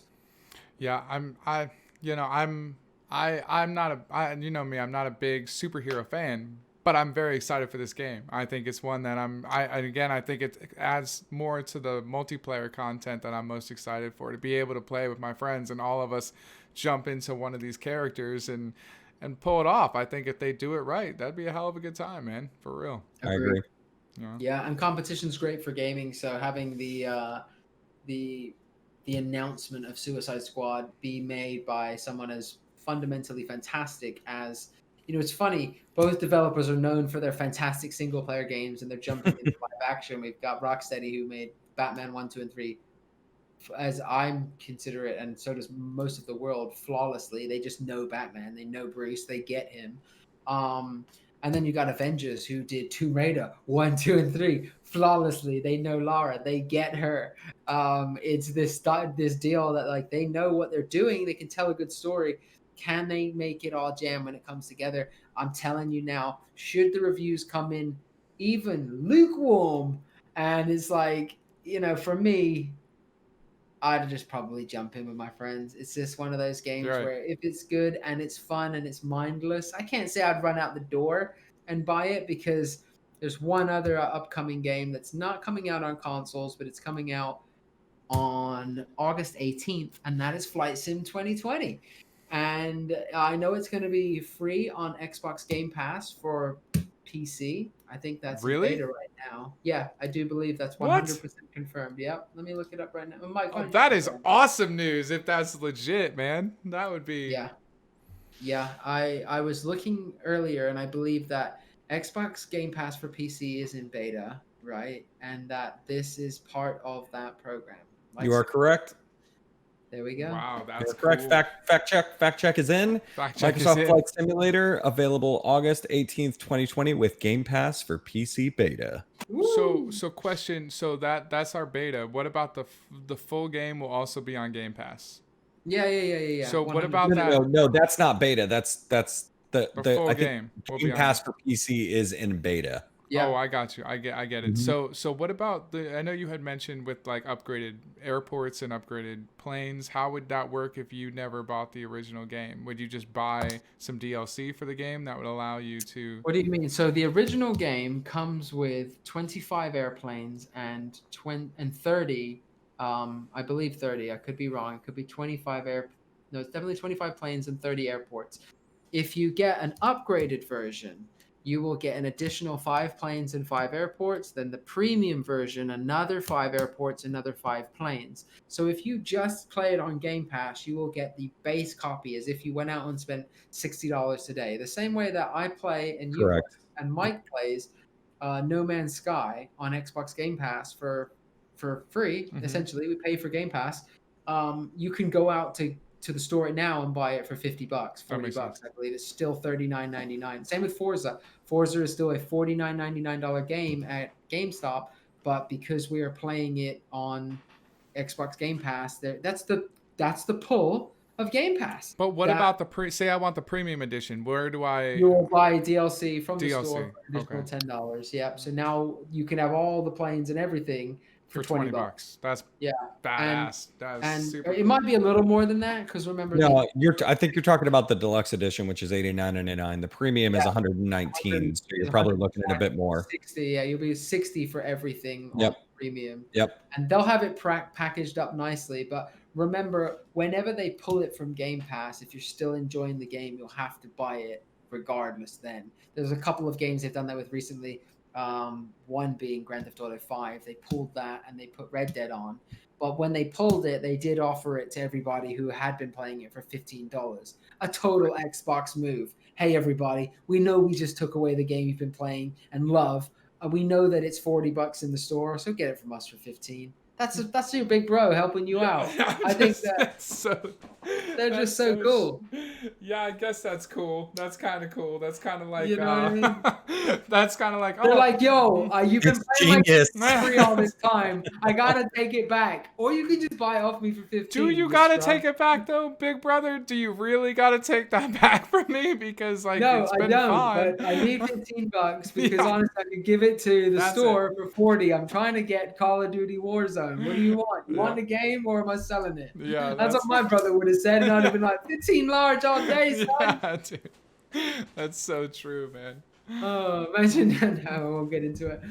Yeah, I'm not I'm not a big superhero fan, but I'm very excited for this game. I think it's one that I think it adds more to the multiplayer content that I'm most excited for, to be able to play with my friends and all of us jump into one of these characters and pull it off. I think if they do it right, that'd be a hell of a good time, man, for real. I agree. Yeah, and competition's great for gaming, so having the announcement of Suicide Squad be made by someone as fundamentally fantastic as it's funny, both developers are known for their fantastic single player games and they're jumping into live action. We've got Rocksteady, who made Batman 1, 2, and 3, as I'm consider it, and so does most of the world, flawlessly. They just know Batman, they know Bruce, they get him. And then you got Avengers, who did Tomb Raider 1, 2, and 3 flawlessly. They know Lara, they get her. It's this deal that like they know what they're doing, they can tell a good story. Can they make it all jam when it comes together? I'm telling you now, should the reviews come in even lukewarm, and it's like, for me, I'd just probably jump in with my friends. It's just one of those games where if it's good and it's fun and it's mindless, I can't say I'd run out the door and buy it, because there's one other upcoming game that's not coming out on consoles, but it's coming out on August 18th, and that is Flight Sim 2020. And I know it's going to be free on Xbox Game Pass for PC. I think that's in beta right now. Yeah, I do believe that's 100% confirmed. Yep. Let me look it up right now. Mike, that is awesome news if that's legit, man. That would be... Yeah. Yeah, I was looking earlier, and I believe that Xbox Game Pass for PC is in beta, right? And that this is part of that program. You are correct. There we go. Wow, that's correct. Cool. Fact check is in. Microsoft Flight Simulator available August 18th, 2020 with Game Pass for PC beta. So question. So that's our beta. What about the full game will also be on Game Pass? Yeah. So 100%. what about that? No, that's not beta. That's the full I game. think Game Pass for PC is in beta. Yeah. Oh, I got you. I get it. So what about I know you had mentioned with like upgraded airports and upgraded planes. How would that work if you never bought the original game? Would you just buy some DLC for the game that would allow you to? What do you mean? So the original game comes with 25 airplanes and 30. I believe 30. I could be wrong. It could be 25 No, it's definitely 25 planes and 30 airports. If you get an upgraded version, you will get an additional 5 planes and 5 airports. Then the premium version, another 5 airports, another 5 planes. So if you just play it on Game Pass, you will get the base copy as if you went out and spent $60 today. The same way that I play and you play, Correct. and Mike plays No Man's Sky on Xbox Game Pass for free. Essentially, we pay for Game Pass. You can go out to the store now and buy it for $50, $40. I believe it's still $39.99. Same with Forza. Forza is still a $49.99 game at GameStop, but because we are playing it on Xbox Game Pass, that's the pull of Game Pass. But what about say I want the premium edition? Where do I? You will buy DLC from the DLC, store for additional $10. Yep. So now you can have all the planes and everything for $20. That's badass. That's and super it might be a little more than that because remember. No, I think you're talking about the deluxe edition, which is $89.99. The premium is $119, so you're probably looking at a bit more. 60, yeah, you'll be 60 for everything on premium. Yep. And they'll have it packaged up nicely, but remember, whenever they pull it from Game Pass, if you're still enjoying the game, you'll have to buy it regardless. Then there's a couple of games they've done that with recently. One being Grand Theft Auto 5. They pulled that and they put Red Dead on. But when they pulled it, they did offer it to everybody who had been playing it for $15. A total Xbox move. Hey, everybody, we know we just took away the game you've been playing and love. We know that it's $40 in the store, so get it from us for $15. That's your big bro helping you out. I think they're just so cool. Yeah, I guess that's cool. That's kind of cool. That's kind of like, you know what I mean? That's kind of like, they're like, yo, you've been playing my free all this time. I gotta take it back, or you can just buy it off me for $15. Do you gotta take it back though, big brother? Do you really gotta take that back from me? Because like, no, it's been I don't. fun. But I need $15 because honestly, I could give it to the store for $40. I'm trying to get Call of Duty Warzone. What do you want? You want the game, or am I selling it? Yeah, that's what my brother would have said, and I'd have been like, 15 large all day, son. Yeah, dude. That's so true, man. Oh, imagine that. No, I won't get into it.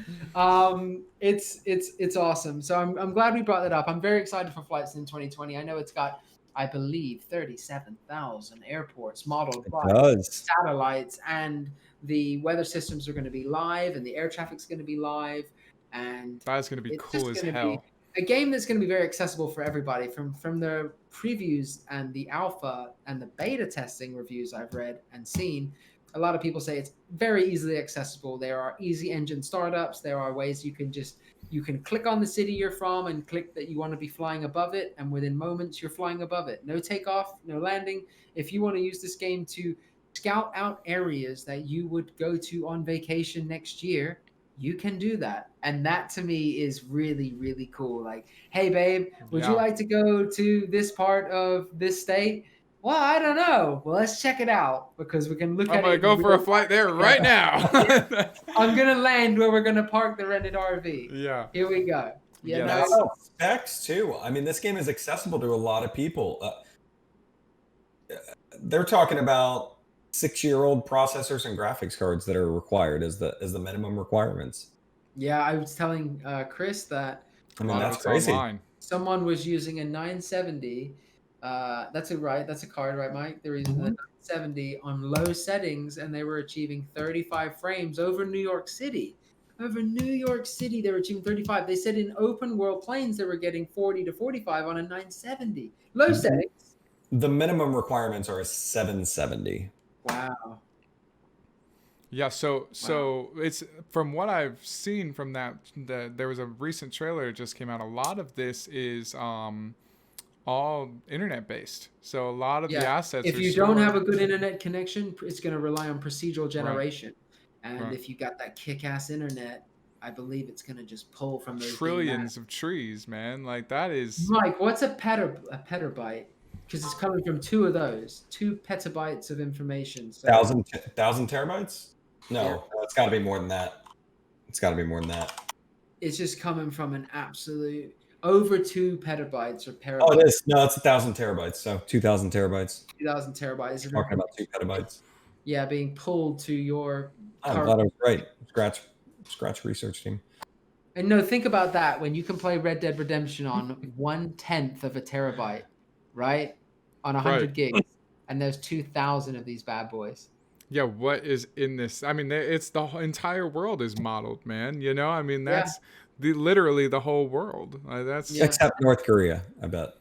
It's awesome. So I'm glad we brought that up. I'm very excited for Flight Sim 2020. I know it's got, I believe, 37,000 airports modeled by satellites, and the weather systems are going to be live, and the air traffic's going to be live, and that's going to be cool as hell. A game that's going to be very accessible for everybody. From the previews and the alpha and the beta testing reviews I've read and seen, a lot of people say it's very easily accessible. There are easy engine startups. There are ways you can click on the city you're from and click that you want to be flying above it, and within moments you're flying above it. No takeoff, no landing. If you want to use this game to scout out areas that you would go to on vacation next year, you can do that. And that to me is really, really cool. Like, hey, babe, would you like to go to this part of this state? Well, I don't know. Well, let's check it out because we can look at it. I'm going to go for a flight there right now. I'm going to land where we're going to park the rented RV. Yeah. Here we go. Yeah, that's specs too. I mean, this game is accessible to a lot of people. They're talking about 6-year-old processors and graphics cards that are required as the minimum requirements. Yeah, I was telling Chris that. I mean, that's crazy. Online. Someone was using a 970. That's a card, right, Mike? They're using the 970 on low settings, and they were achieving 35 frames over New York City. Over New York City, they were achieving 35. They said in open world planes, they were getting 40 to 45 on a 970. Low settings. The minimum requirements are a 770. Wow. Yeah, so it's from what I've seen from that there was a recent trailer that just came out. A lot of this is all internet based. So a lot of the assets. If you don't have a good internet connection, it's going to rely on procedural generation. Right. And if you got that kick-ass internet, I believe it's going to just pull from those trillions of trees, man. Like that is. Mike, what's a petabyte? Because it's coming from 2 of those, 2 petabytes of information. So. 1,000 terabytes? No, it's got to be more than that. It's got to be more than that. It's just coming from an absolute over 2 petabytes or terabytes. Oh, it is. No, it's 1,000 terabytes. So 2,000 terabytes. 2,000 terabytes. Talking about 2 petabytes. Yeah, being pulled to your. I'm glad I was right. Scratch research team. And no, think about that. When you can play Red Dead Redemption on 1/10 of a terabyte, right? On 100 gigs, and there's 2,000 of these bad boys. Yeah, what is in this? I mean, it's the entire world is modeled, man. You know, I mean, that's literally the whole world. That's except North Korea, I bet.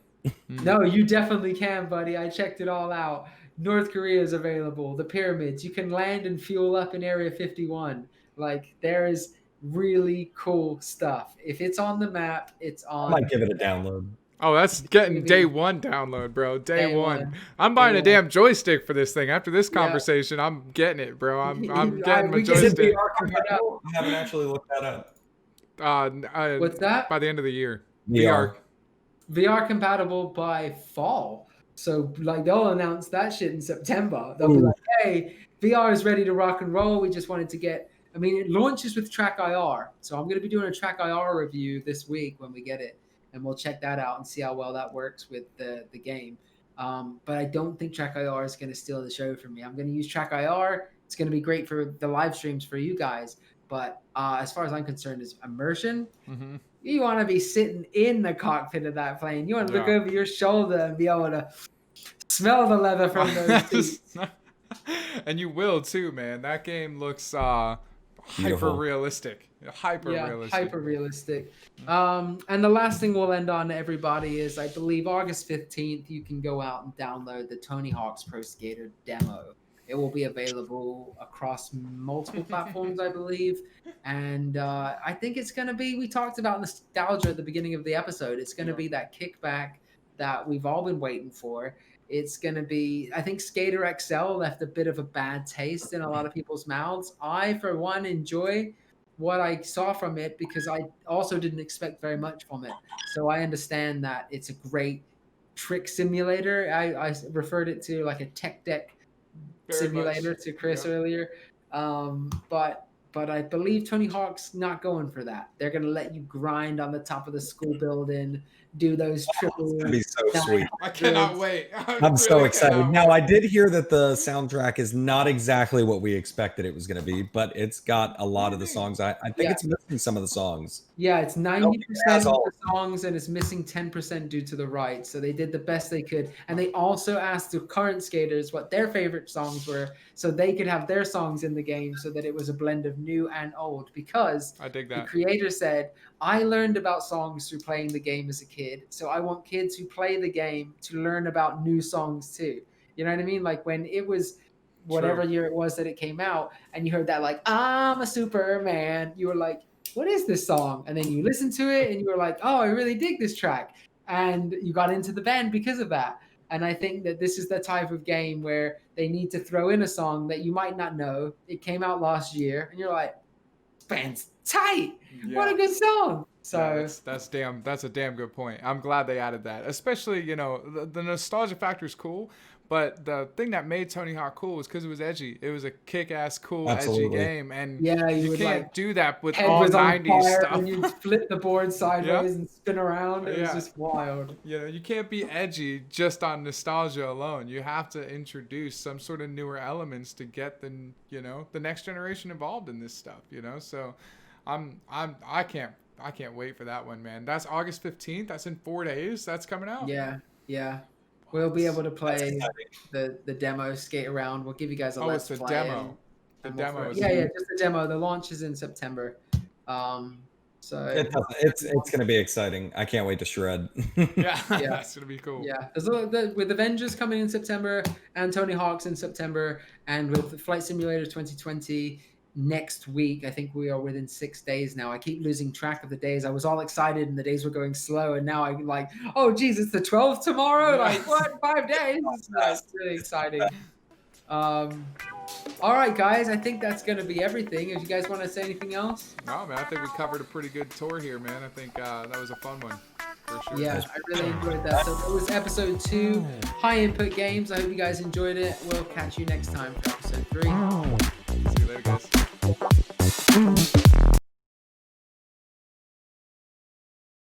No, you definitely can, buddy. I checked it all out. North Korea is available. The pyramids. You can land and fuel up in Area 51. Like, there is really cool stuff. If it's on the map, it's on. I might give it a download. Oh, that's getting day one download, bro. Day one. I'm buying a damn joystick for this thing. After this conversation, I'm getting it, bro. I'm getting my joystick. I haven't actually looked that up. What's that? By the end of the year. VR compatible by fall. So, like, they'll announce that shit in September. They'll be like, hey, VR is ready to rock and roll. We just wanted to get... I mean, it launches with Track IR. So I'm going to be doing a Track IR review this week when we get it. And we'll check that out and see how well that works with the game. But I don't think Track IR is going to steal the show from me. I'm going to use Track IR. It's going to be great for the live streams for you guys. But as far as I'm concerned, is immersion. Mm-hmm. You want to be sitting in the cockpit of that plane. You want to look over your shoulder and be able to smell the leather from those seats. And you will too, man. That game looks hyper realistic. Hyper realistic. And the last thing we'll end on, everybody, is I believe August 15th, you can go out and download the Tony Hawk's Pro Skater demo. It will be available across multiple platforms, I believe. And I think it's going to be, we talked about nostalgia at the beginning of the episode. It's going to be that kickback that we've all been waiting for. It's going to be, I think Skater XL left a bit of a bad taste in a lot of people's mouths. I, for one, enjoy what I saw from it because I also didn't expect very much from it. So I understand that it's a great trick simulator. I referred it to like a tech deck simulator to Chris earlier. But I believe Tony Hawk's not going for that. They're going to let you grind on the top of the school building, do those triple. It's going to be so sweet. I cannot wait. I'm so excited. Now, I did hear that the soundtrack is not exactly what we expected it was going to be, but it's got a lot of the songs. I think it's missing some of the songs. Yeah, it's 90% of the songs, and it's missing 10% due to the rights. So they did the best they could. And they also asked the current skaters what their favorite songs were so they could have their songs in the game so that it was a blend of new and old. Because I dig that. The creator said, I learned about songs through playing the game as a kid. So I want kids who play the game to learn about new songs too. You know what I mean? Like when it was whatever year it was that it came out and you heard that like, I'm a Superman, you were like, what is this song? And then you listened to it and you were like, oh, I really dig this track. And you got into the band because of that. And I think that this is the type of game where they need to throw in a song that you might not know. It came out last year and you're like, band's tight. Yeah. What a good song. So yeah, that's a damn good point. I'm glad they added that. Especially, you know, the nostalgia factor is cool, but the thing that made Tony Hawk cool was because it was edgy. It was a kick-ass, cool, edgy game, and you can't do that with all 90s stuff. And you flip the board sideways and spin around. It was just wild. You know, you can't be edgy just on nostalgia alone. You have to introduce some sort of newer elements to get the next generation involved in this stuff. You know, so I can't wait for that one, man. That's August 15th. That's in 4 days. That's coming out. Yeah. We'll be able to play the demo, skate around. We'll give you guys a let's play. Oh, it's the demo. The demo. Just the demo. The launch is in September. So it's going to be exciting. I can't wait to shred. That's going to be cool. Yeah, with Avengers coming in September and Tony Hawk's in September, and with Flight Simulator 2020 next week. I think we are within 6 days now. I keep losing track of the days. I was all excited and the days were going slow, and now I'm like, oh geez, it's the 12th tomorrow. Like what? 5 days? That's really exciting. All right, guys. I think that's going to be everything. If you guys want to say anything else? No, man. I think we covered a pretty good tour here, man. I think that was a fun one. For sure. Yeah, I really enjoyed that. So that was episode 2, High Input Games. I hope you guys enjoyed it. We'll catch you next time for episode 3. See you later, guys.